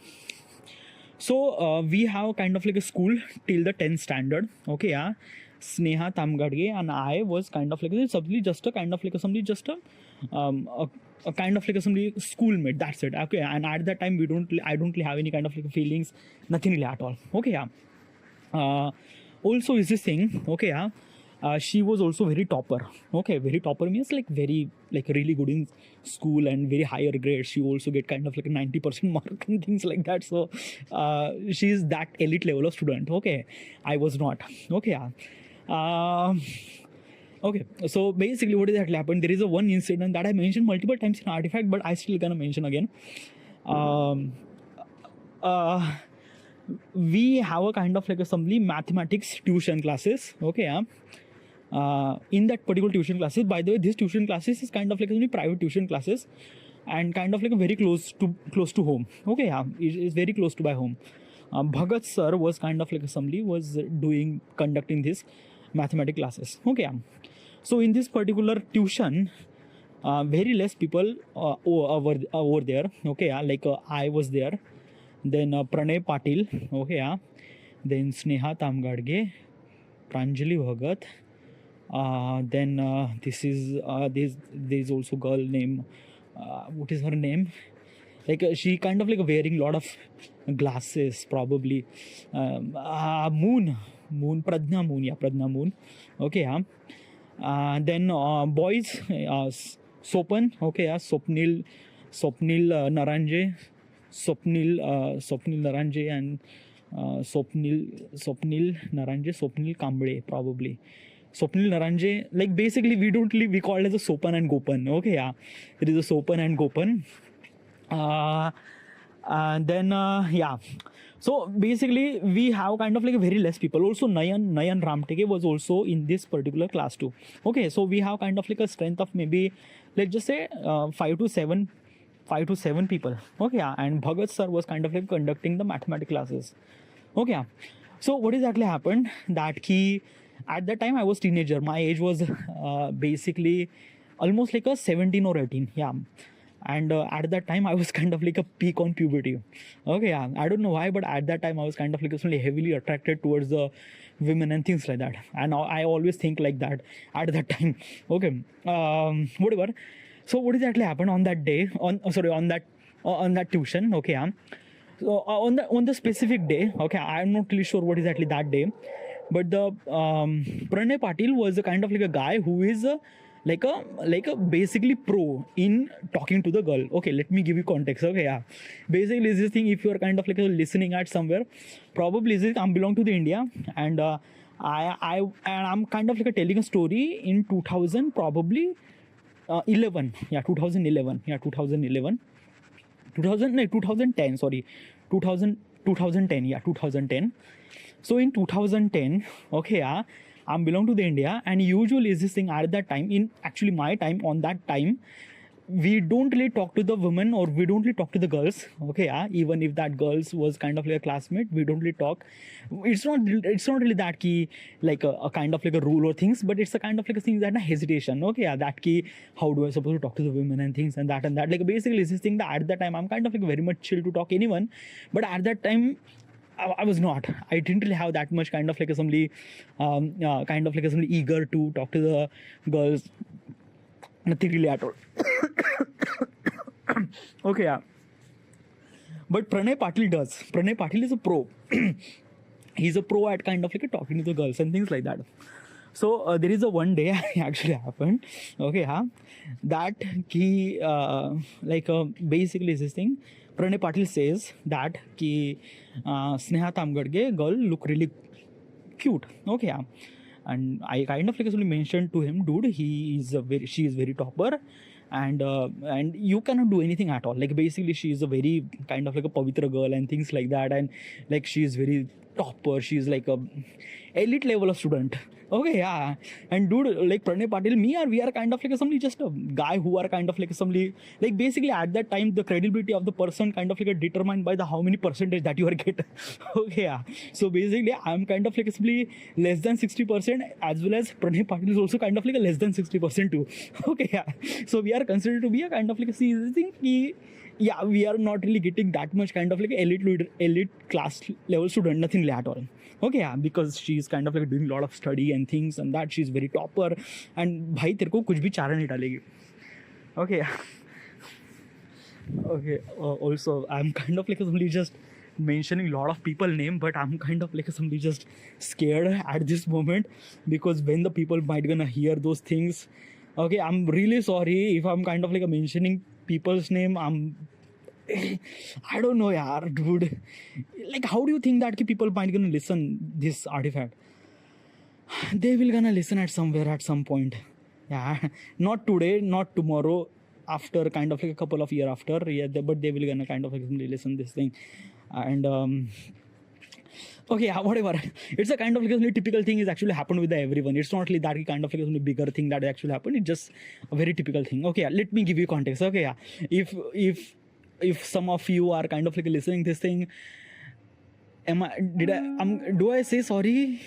So we have kind of like a school till the 10th standard. Okay, yeah. Sneha Tamgadge and I was kind of like just a kind of like somebody, just a kind of like somebody schoolmate. That's it. Okay, and at that time I don't really have any kind of like feelings, nothing really at all. Okay, yeah. Also is this thing. Okay, yeah. She was also very topper. Okay, very topper means like very like really good in school and very higher grades. She also get kind of like a 90% mark and things like that. So she is that elite level of student. Okay, I was not. Okay, yeah. Okay, so basically what exactly happened? There is a one incident that I mentioned multiple times in Artifact, but I still gonna mention again. We have a kind of like assembly mathematics tuition classes. Okay, yeah. In that particular tuition classes, by the way, this tuition classes is kind of like only private tuition classes and kind of like a very close to home. Okay, yeah, it's very close to my home. Bhagat sir was kind of like somebody was conducting this mathematics classes. Okay, so in this particular tuition, very less people over there. Okay, like I was there, then Pranay Patil. Okay, then Sneha Tamgadge, Pranjali Bhagat. Then there's also girl name. What is her name? Like she kind of like wearing a lot of glasses, probably. Moon, Pradna Moon, yeah, Pradna Moon. Okay, then boys, Sopan. Okay, Swapnil Naranje, Swapnil Naranje, and Swapnil Naranje, Swapnil Kamble, probably. Swapnil Naranje, like basically we call it as a Sopan and Gopan. Okay, yeah, it is a Sopan and Gopan. And then yeah, so basically we have kind of like a very less people. Also Nayan Ramteke was also in this particular class too. Okay, so we have kind of like a strength of maybe, let's just say 5 to 7 people. Okay, yeah, and Bhagat sir was kind of like conducting the mathematics classes. Okay, yeah. So what exactly happened that at that time I was teenager. My age was basically almost like a 17 or 18. Yeah. And at that time I was kind of like a peak on puberty. Okay, yeah, I don't know why, but at that time I was kind of like heavily attracted towards the women and things like that, and I always think like that at that time. Okay, whatever. So what exactly happened on that day, on that tuition? Okay, yeah. So on the specific day, okay, I'm not really sure what exactly that day, but the Pranay Patil was a kind of like a guy who is like a basically pro in talking to the girl. Okay, let me give you context. Okay, yeah, basically is this thing, if you are kind of like listening at somewhere, probably is it I belong to the India, and I'm kind of like telling a story in 2000 probably 11, yeah, 2011, yeah, 2010, sorry, 2010, yeah, 2010. So in 2010, okay, yeah, I belong to the India, and usually is this thing at that time, in actually my time, on that time, we don't really talk to the women, or we don't really talk to the girls. Okay, yeah, even if that girls was kind of like a classmate, we don't really talk. It's not really that key, like a kind of like a rule or things, but it's a kind of like a thing that a hesitation. Okay, yeah, that key, how do I supposed to talk to the women and things and that. Like basically is this thing that at that time I'm kind of like very much chill to talk anyone, but at that time I was not. I didn't really have that much kind of like somebody eager to talk to the girls. Nothing really at all. Okay, yeah. But Pranay Patil does. Pranay Patil is a pro. He's a pro at kind of like talking to the girls and things like that. So there is a one day actually happened. Okay, yeah, that he basically this thing. Pranay Patil says that Sneha Tamgadge girl look really cute. Okay, yeah. And I kind of like mentioned to him, dude, she is very topper, and you cannot do anything at all. Like basically she is a very kind of like a pavitra girl and things like that, and like she is very topper. She is like a elite level of student. Okay, yeah. And dude, like Pranay Patil, we are kind of like somebody, just a guy who are kind of like somebody, like basically at that time the credibility of the person kind of like determined by the how many percentage that you are get. Okay, yeah. So basically I'm kind of like somebody less than 60%, as well as Pranay Patil is also kind of like a less than 60% too. Okay, yeah. So we are considered to be a kind of like a thing. Yeah, we are not really getting that much kind of like elite class level student, nothing at all. Okay, yeah, because she's kind of like doing a lot of study and things and that, she's very topper, and bhai तेरे को कुछ भी चारा नहीं डालेगी. Okay, yeah. Okay, also I'm kind of like somebody just mentioning a lot of people name, but I'm kind of like somebody just scared at this moment, because when the people might gonna hear those things. Okay, I'm really sorry if I'm kind of like mentioning people's name. I don't know, yaar, dude. Like, how do you think that people might gonna listen this artifact? They will gonna listen at somewhere at some point. Yeah, not today, not tomorrow, after kind of like a couple of years after. Yeah, but they will gonna kind of like listen this thing, and okay, yeah, whatever. It's a kind of like a typical thing is actually happened with everyone. It's not really that kind of like a bigger thing that actually happened. It's just a very typical thing. Okay, yeah, let me give you context. Okay, yeah, if some of you are kind of like listening this thing, am I did I do I say sorry?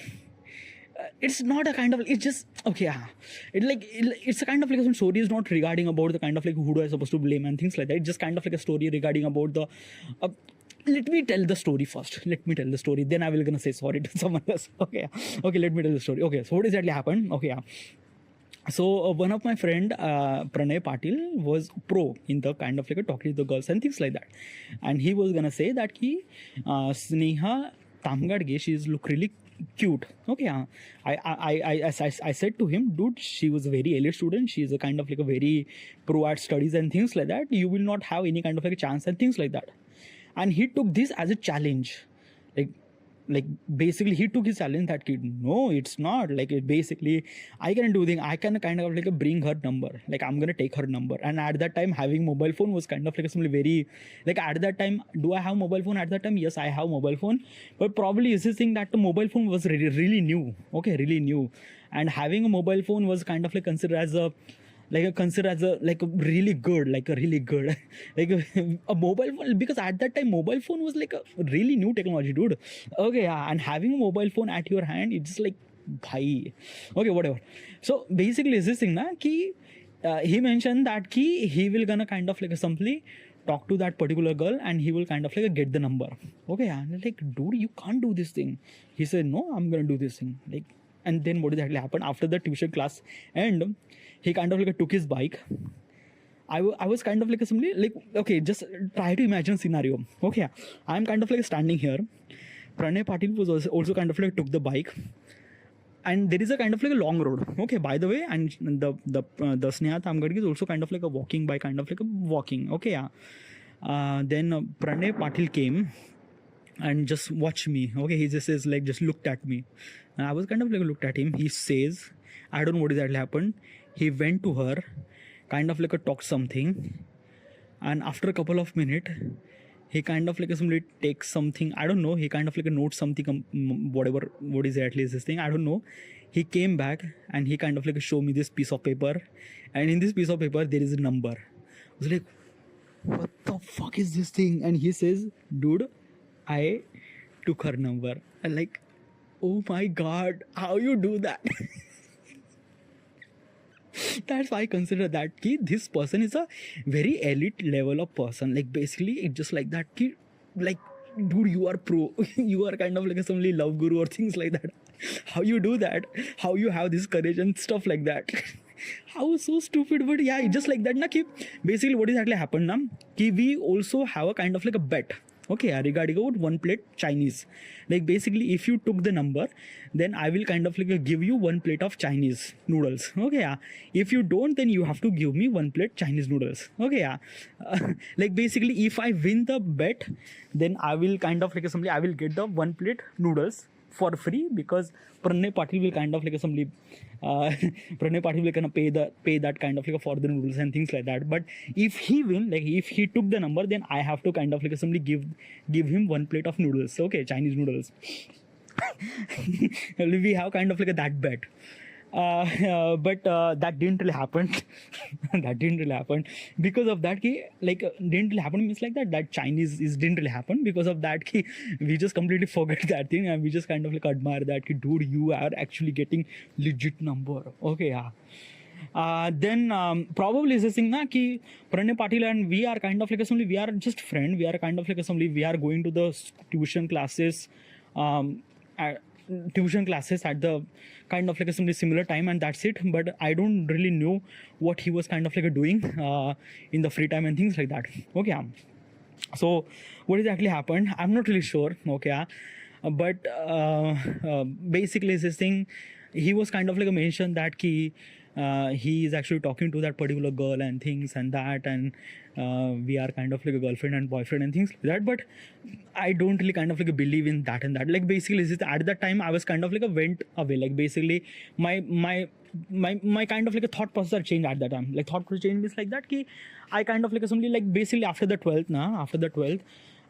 It's not a kind of, it's just okay, yeah. It's a kind of like some story is not regarding about the kind of like who do I supposed to blame and things like that. It's just kind of like a story regarding about the let me tell the story first. Let me tell the story, then I will gonna say sorry to someone else. Okay, okay, let me tell the story. Okay, so what exactly happened? Okay, yeah. So one of my friend Pranay Patil was pro in the kind of like a talking to the girls and things like that, and he was gonna say that he Sneha Tamgadge, she's look really cute. Okay, I said to him, dude, she was a very elite student. She is a kind of like a very pro at studies and things like that. You will not have any kind of like a chance and things like that. And he took this as a challenge, like basically he took his challenge that kid, no, it's not like it basically I can do thing, I can kind of like bring her number, like I'm gonna take her number. And at that time having mobile phone was kind of like something very like at that time, do I have mobile phone at that time? Yes, I have mobile phone, but probably is this thing that the mobile phone was really new. Okay, really new. And having a mobile phone was kind of like considered as a like a really good like a mobile phone, because at that time mobile phone was like a really new technology, dude. Okay, yeah. And having a mobile phone at your hand, it's just like bhai. Okay, whatever. So basically is this thing na ki he mentioned that he will gonna kind of like simply talk to that particular girl and he will kind of like get the number. Okay, and like, dude, you can't do this thing. He said, no, I'm gonna do this thing. Like, and then what exactly happened after the tuition class? And he kind of like took his bike. I was kind of like simply like, okay, just try to imagine scenario. Okay, I'm kind of like standing here. Pranay Patil was also kind of like took the bike, and there is a kind of like a long road. Okay, by the way, and the Sneha Tamgadge is also kind of like a walking by kind of like a walking. Okay, yeah. Then Pranay Patil came and just watched me. Okay, he just says like just looked at me. And I was kind of like looked at him. He says, I don't know what exactly happened. He went to her, kind of like a talked something, and after a couple of minutes, he kind of like somebody takes something. I don't know. He kind of like notes something, whatever. What is at least this thing? I don't know. He came back and he kind of like showed me this piece of paper, and in this piece of paper there is a number. I was like, what the fuck is this thing? And he says, dude, I took her number. And like, oh my god, how you do that? That's why I consider that ki this person is a very elite level of person. Like basically it's just like that ki, like, dude, you are pro. You are kind of like some love guru or things like that. How you do that? How you have this courage and stuff like that? How so stupid? But yeah, it's just like that na ki basically what exactly happened na ki we also have a kind of like a bet. Okay, regarding about one plate Chinese. Like basically if you took the number, then I will kind of like give you one plate of Chinese noodles. Okay, yeah. If you don't, then you have to give me one plate Chinese noodles. Okay, yeah. Like basically if I win the bet, then I will kind of like somebody I will get the one plate noodles for free, because Pranay Patil will kind of like somebody Pranay Patil will kind of pay that kind of like for the noodles and things like that. But if he win, like if he took the number, then I have to kind of like somebody give him one plate of noodles. Okay, Chinese noodles. We have kind of like that bet. But that didn't really happen. That didn't really happen because of that ki, like didn't really happen means like that Chinese is didn't really happen because of that ki, we just completely forget that thing and we just kind of like admire that ki, dude, you are actually getting legit number. Okay, yeah. Then probably is this thing na ki Pranay Patil and we are kind of like assembly, we are just friend, we are kind of like assembly, we are going to the tuition classes at the kind of like a similar time, and that's it. But I don't really know what he was kind of like doing in the free time and things like that. Okay, so what exactly happened, I'm not really sure. Okay, but basically this thing, he was kind of like a mention that he is actually talking to that particular girl and things and that, and we are kind of like a girlfriend and boyfriend and things like that. But I don't really kind of like believe in that and that. Like basically at that time I was kind of like went away. Like basically my kind of like a thought process changed at that time. Like thought process change means like that ki I kind of like somebody like basically after the 12th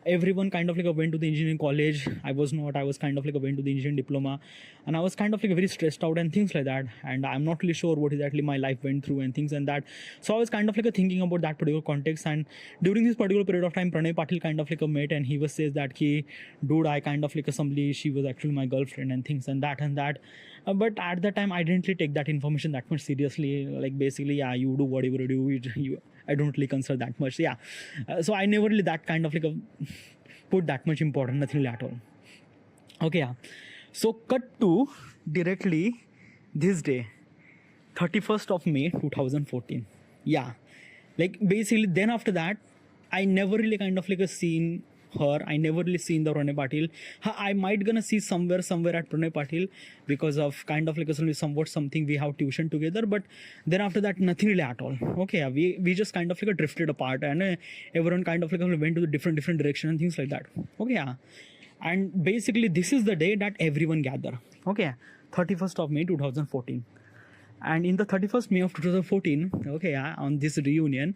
everyone kind of like went to the engineering college. I was not. I was kind of like went to the engineering diploma, and I was kind of like very stressed out and things like that. And I'm not really sure what exactly my life went through and things and that. So I was kind of like thinking about that particular context. And during this particular period of time, Pranay Patil kind of like met, and he was says that he, dude, I kind of like somebody. She was actually my girlfriend and things and that and that. But at the time, I didn't really take that information that much seriously. Like basically, yeah, you do whatever you do. You I don't really consider that much. Yeah. So I never really that kind of like put that much importance, nothing really at all. Okay, yeah. So cut to directly this day, 31st of May 2014. Yeah. Like basically then after that, I never really kind of like seen her. I never really seen the Pranay Patil. I might gonna see somewhere at Pranay Patil because of kind of like somewhat something we have tuition together. But then after that, nothing really at all. Okay, yeah, we just kind of like drifted apart, and everyone kind of like went to the different direction and things like that. Okay, yeah. And basically, this is the day that everyone gather. Okay, 31st of May 2014. And in the 31st May of 2014, okay, yeah, on this reunion,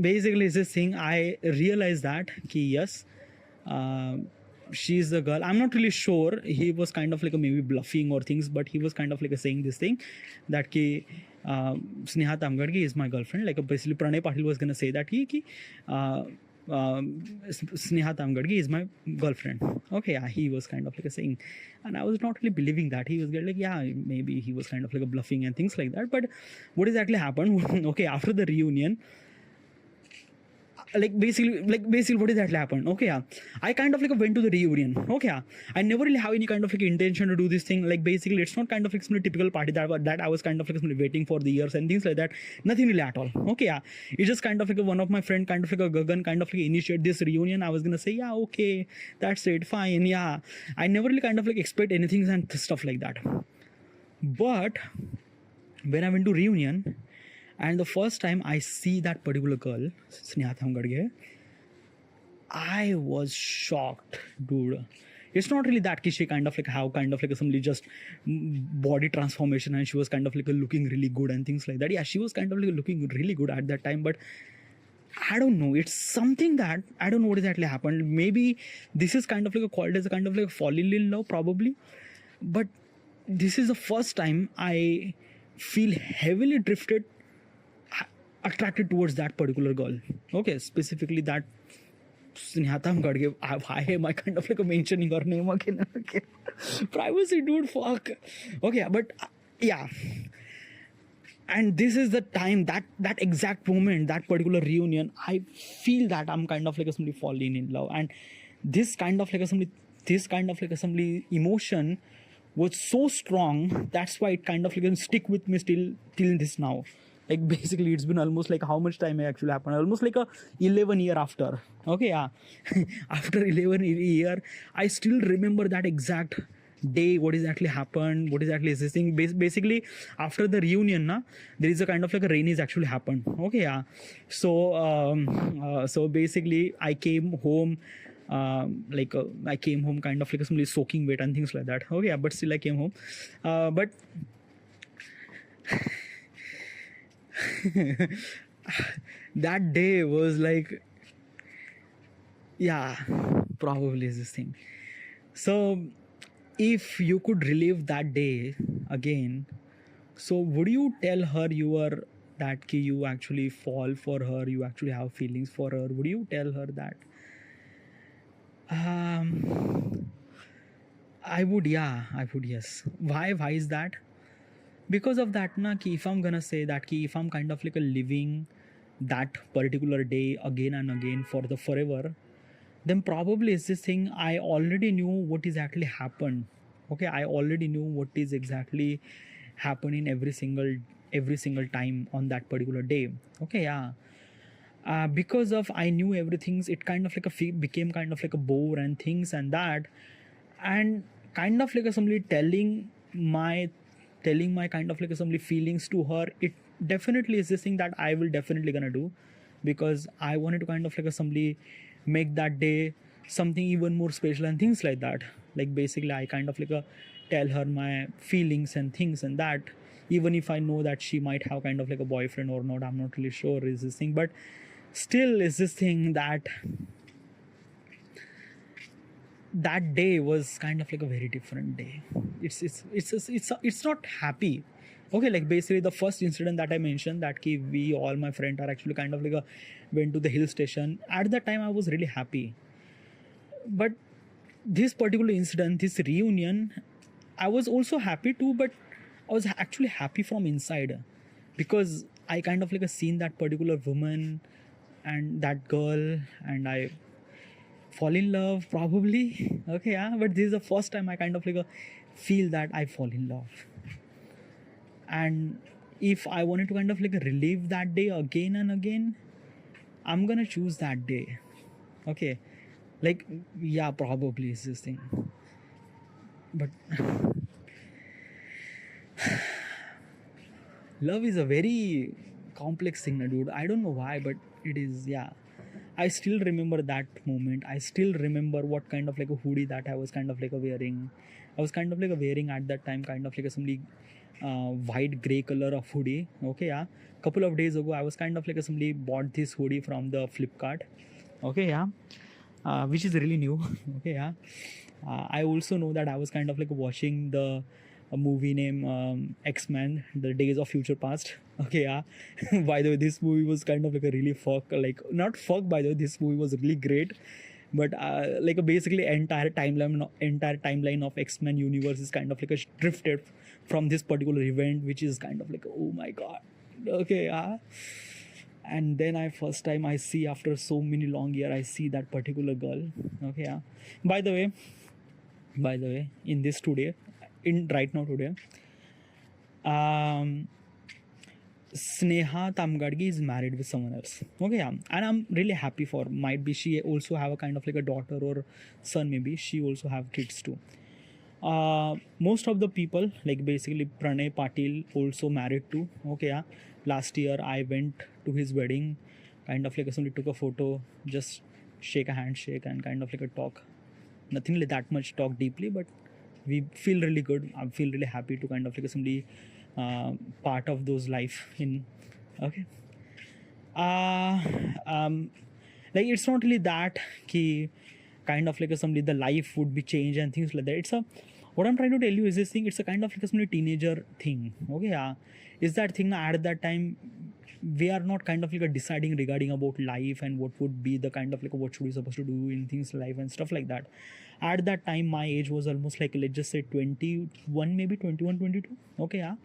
basically is this thing I realized that yes, she's the girl. I'm not really sure. He was kind of like maybe bluffing or things, but he was kind of like saying this thing that ki Sneha Tamgadge is my girlfriend. Like basically Pranay Patil was gonna say that ki Sneha Tamgadge is my girlfriend. Okay, yeah, he was kind of like saying, and I was not really believing that. He was like, yeah, maybe he was kind of like bluffing and things like that. But what exactly happened? Okay, after the reunion, like basically what exactly happened? Okay, yeah, I kind of like went to the reunion. Okay, yeah, I never really have any kind of like intention to do this thing. Like basically it's not kind of like some typical party that I was kind of like waiting for the years and things like that. Nothing really at all. Okay, yeah, it's just kind of like one of my friend kind of like a Gagan kind of like initiate this reunion. I was gonna say, yeah, okay, that's it, fine. Yeah, I never really kind of like expect anything and stuff like that. But when I went to reunion, and the first time I see that particular girl, Sneha Tamgadge, I was shocked, dude. It's not really that she kind of like how kind of like somebody just body transformation and she was kind of like looking really good and things like that. Yeah, she was kind of like looking really good at that time, but I don't know. It's something that I don't know what exactly happened. Maybe this is kind of like called as a kind of like falling in love, probably. But this is the first time I feel heavily attracted towards that particular girl. Okay, specifically that Sneha Tamgadge. Why am I kind of like mentioning her name again? Okay. Privacy, dude, fuck. Okay, but yeah. And this is the time, that exact moment, that particular reunion, I feel that I'm kind of like somebody falling in love. And this kind of like somebody emotion was so strong. That's why it kind of like stick with me till this now. Like basically it's been almost like how much time actually happened, almost like a 11 year after. Okay, yeah. After 11 year, I still remember that exact day, what exactly happened, what exactly is this thing. Basically after the reunion there is a kind of like a rain is actually happened. Okay, yeah. So basically I came home, I came home kind of like somebody soaking wet and things like that. Okay, yeah, but still I came home, but that day was like, yeah, probably is this thing. So if you could relive that day again, so would you tell her that you actually fall for her, you actually have feelings for her? Would you tell her that? I would, yes. Why is that? Because of that if I'm gonna say that if I'm kind of like living that particular day again and again for the forever, then probably it's this thing, I already knew what is actually happened. Okay, I already knew what is exactly happening every single time on that particular day. Okay, yeah. Because of I knew everything, it kind of like became kind of like a bore and things and that, and kind of like somebody telling my kind of like somebody feelings to her. It definitely is this thing that I will definitely gonna do, because I wanted to kind of like somebody make that day something even more special and things like that. Like basically I kind of like tell her my feelings and things and that, even if I know that she might have kind of like a boyfriend or not, I'm not really sure is this thing. But still is this thing that that day was kind of like a very different day. It's not happy. Okay, like basically the first incident that I mentioned, that ki we all my friend are actually kind of like a went to the hill station. At that time I was really happy, but this particular incident, this reunion, I was also happy too, but I was actually happy from inside, because I kind of like a seen that particular woman and that girl, and I fall in love probably. Okay, yeah, but this is the first time I kind of like feel that I fall in love. And if I wanted to kind of like relive that day again and again, I'm gonna choose that day. Okay, like, yeah, probably is this thing, but love is a very complex thing, dude. I don't know why, but it is. Yeah, I still remember that moment. I still remember what kind of like a hoodie that I was kind of like a wearing. I was kind of like a wearing at that time kind of like a somebody white gray color of hoodie. Okay, yeah. Couple of days ago, I was kind of like a somebody bought this hoodie from the Flipkart. Okay, yeah. Which is really new. Okay, yeah. I also know that I was kind of like watching a movie named X-Men, The Days of Future Past. Okay, yeah. By the way, this movie was kind of like a really like not fuck. By the way, this movie was really great. But like basically entire timeline of X-Men universe is kind of like a drifted from this particular event, which is kind of like, oh my god. Okay, yeah. And then I first time I see after so many long year I see that particular girl. Okay, yeah. By the way, in this today, in right now today, Sneha Tamgadgi is married with someone else. Okay, yeah. And I'm really happy for. Might be she also have a kind of like a daughter or son. Maybe she also have kids too. Most of the people, like basically Pranay Patil also married too. Okay, yeah. Last year I went to his wedding, kind of like somebody took a photo, just shake a handshake and kind of like a talk. Nothing like that much talk deeply, but we feel really good. I feel really happy to kind of like somebody part of those life in. Okay. Uh, um, like it's not really that ki kind of like a somebody the life would be changed and things like that. It's a what I'm trying to tell you is this thing. It's a kind of like a somebody teenager thing. Okay, yeah, is that thing at that time we are not kind of like a deciding regarding about life and what would be the kind of like what should we supposed to do in things life and stuff like that. At that time my age was almost like let's just say 21, maybe 21, 22. Okay, yeah.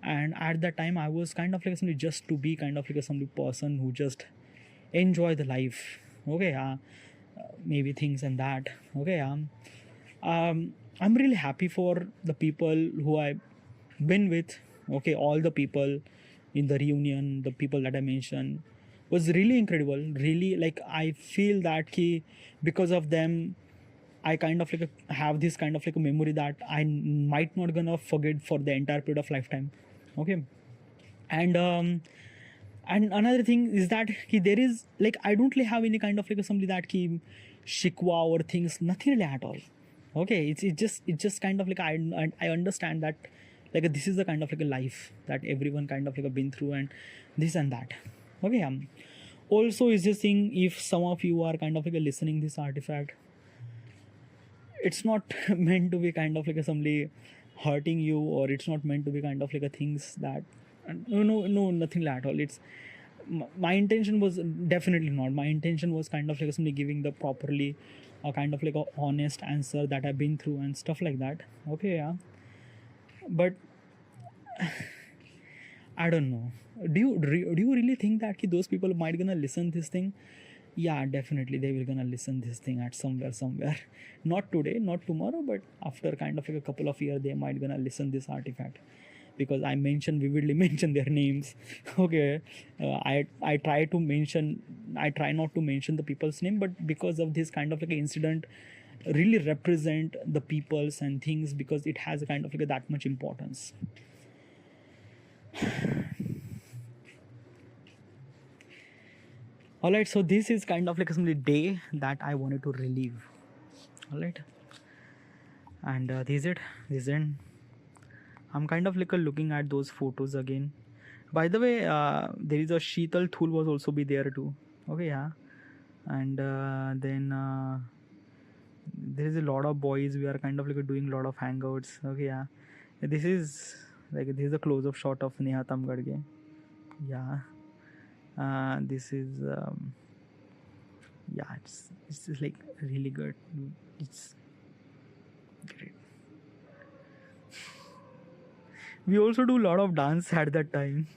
And at that time I was kind of like somebody just to be kind of like a somebody person who just enjoy the life. Okay, yeah. Maybe things and that. Okay, yeah. I'm really happy for the people who I've been with. Okay, all the people in the reunion, the people that I mentioned was really incredible. Really, like I feel that ki because of them I kind of like have this kind of like a memory that I might not gonna forget for the entire period of lifetime. Okay, and another thing is that ki there is like I don't really have any kind of like somebody that ki shikwa or things, nothing really at all. Okay, it's just kind of like I understand that like this is the kind of like a life that everyone kind of like been through and this and that. Okay, also is this thing, if some of you are kind of like listening this artifact, it's not meant to be kind of like somebody hurting you, or it's not meant to be kind of like a things that no nothing at all. It's my intention was definitely not. My intention was kind of like somebody giving the properly kind of like a honest answer that I've been through and stuff like that. Okay, yeah. But I don't know. Do you really think that ki those people might gonna listen this thing? Yeah, definitely they will gonna listen this thing at somewhere. Not today, not tomorrow, but after kind of like a couple of years, they might gonna listen this artifact, because I vividly mention their names. Okay, I try not to mention the people's name, but because of this kind of like incident, really represent the peoples and things, because it has a kind of like that much importance. All right, so this is kind of like some day that I wanted to relive. All right, and this is it. This is it. I'm kind of like looking at those photos again. By the way, there is a Sheetal Thul was also be there too. Okay, yeah. And then there is a lot of boys. We are kind of like doing a lot of hangouts. Okay, yeah. This is a close-up shot of Neha Tamgadge. Yeah. This is yeah. It's just like really good. It's great. We also do a lot of dance at that time.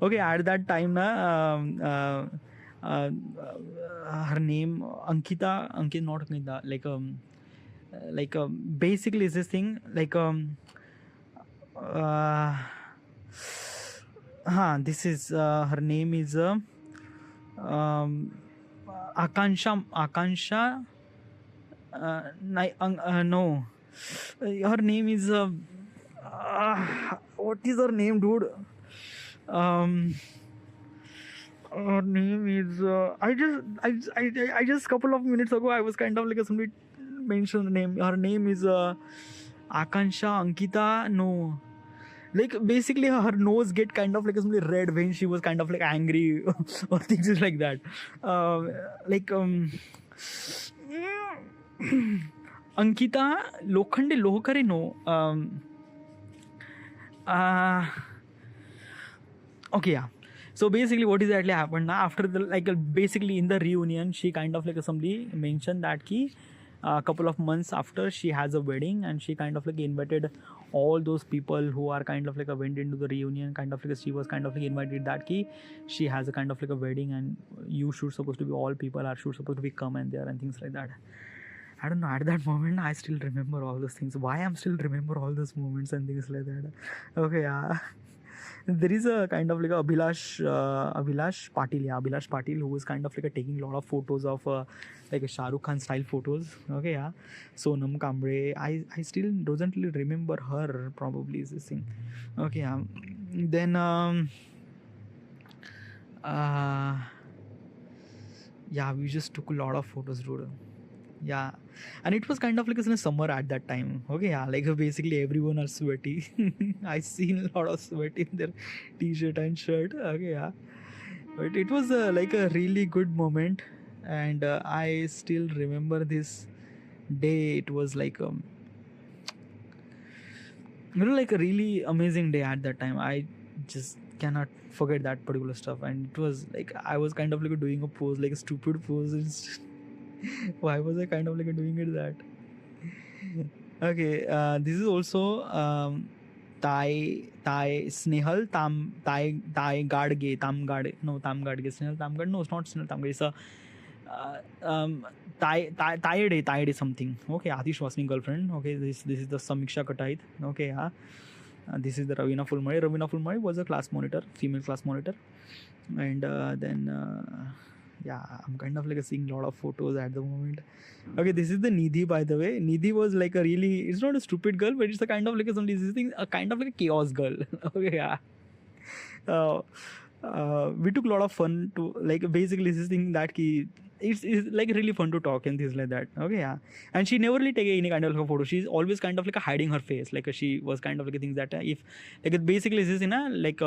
Okay, at that time na her name Ankita, not Ankita, basically is this thing uh, this is her name is Akansha no, her name is what is her name, dude? Her name is I just couple of minutes ago I was kind of like somebody mentioned the name. Her name is Akansha Ankita. No, like basically her nose get kind of like somebody red when she was kind of like angry or things like that. Ankita Lokhande Lohkare. No. Okay, yeah. So basically what exactly happened now after the basically in the reunion she kind of like somebody mentioned that ki a couple of months after she has a wedding and she kind of like invited all those people who are kind of like went into the reunion, kind of like she was kind of like invited that ki she has a kind of like a wedding and you should supposed to be, all people are should supposed to be come and there and things like that. I don't know, at that moment I still remember all those things, why I'm still remember all those moments and things like that. Okay, yeah. There is a kind of like a Abhilash Patil, who was kind of like taking a lot of photos of like a Shah Rukh Khan style photos. Okay, yeah. Sonam Kamble, I still doesn't really remember her. Probably is this thing. Okay, yeah. Then yeah, we just took a lot of photos, dude. Yeah, and it was kind of like in a summer at that time. Okay, yeah, like basically everyone are sweaty. I seen a lot of sweat in their t-shirt and shirt. Okay, yeah, but it was like a really good moment, and I still remember this day. It was like like a really amazing day at that time. I just cannot forget that particular stuff, and it was like I was kind of like doing a pose, like a stupid pose. Why was I kind of like doing it that? Okay, this is also Thai Snehal Tamgadge Snehal Tamgadge, no, it's not Snehal Tamgadge, it's a Thai Day something. Okay, Atish Wasni girlfriend. Okay, this is the Samiksha Katait. Okay, yeah. This is the Ravina Fulmari. Ravina Fulmari was a class monitor, female class monitor, and then yeah, I'm kind of like seeing a lot of photos at the moment. Okay, this is the Nidhi, by the way. Nidhi was like a really, it's not a stupid girl, but it's a kind of like a kind of like a chaos girl. Okay, yeah. We took a lot of fun to like basically this thing that ki it's like really fun to talk and things like that. Okay, yeah. And she never really take any kind of like a photo. She's always kind of like hiding her face. Like she was kind of like things that if like it basically this is in a like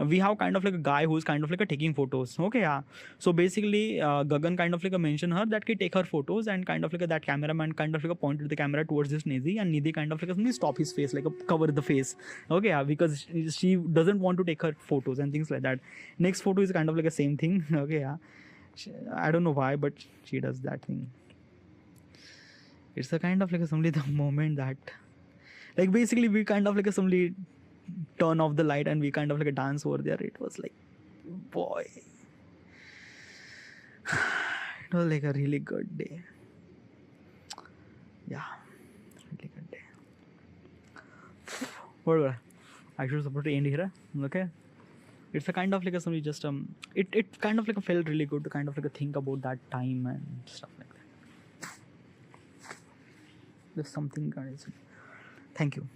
we have kind of like a guy who's kind of like taking photos. Okay, yeah. So basically Gagan kind of like mention her that can take her photos and kind of like that cameraman kind of like pointed the camera towards this Nidhi and Nidhi kind of like stop his face, like cover the face. Okay, yeah, because she doesn't want to take her photos and things like that. Next photo is kind of like the same thing. Okay, yeah. I don't know why, but she does that thing. It's a kind of like somebody the moment that like basically we kind of like somebody turn off the light and we kind of like a dance over there. It was like, boy, it was like a really good day. Yeah, really good day. Whatever, I should suppose to end here. Okay, it's a kind of like a somebody just it kind of like felt really good to kind of like think about that time and stuff like that. There's something, guys. Thank you.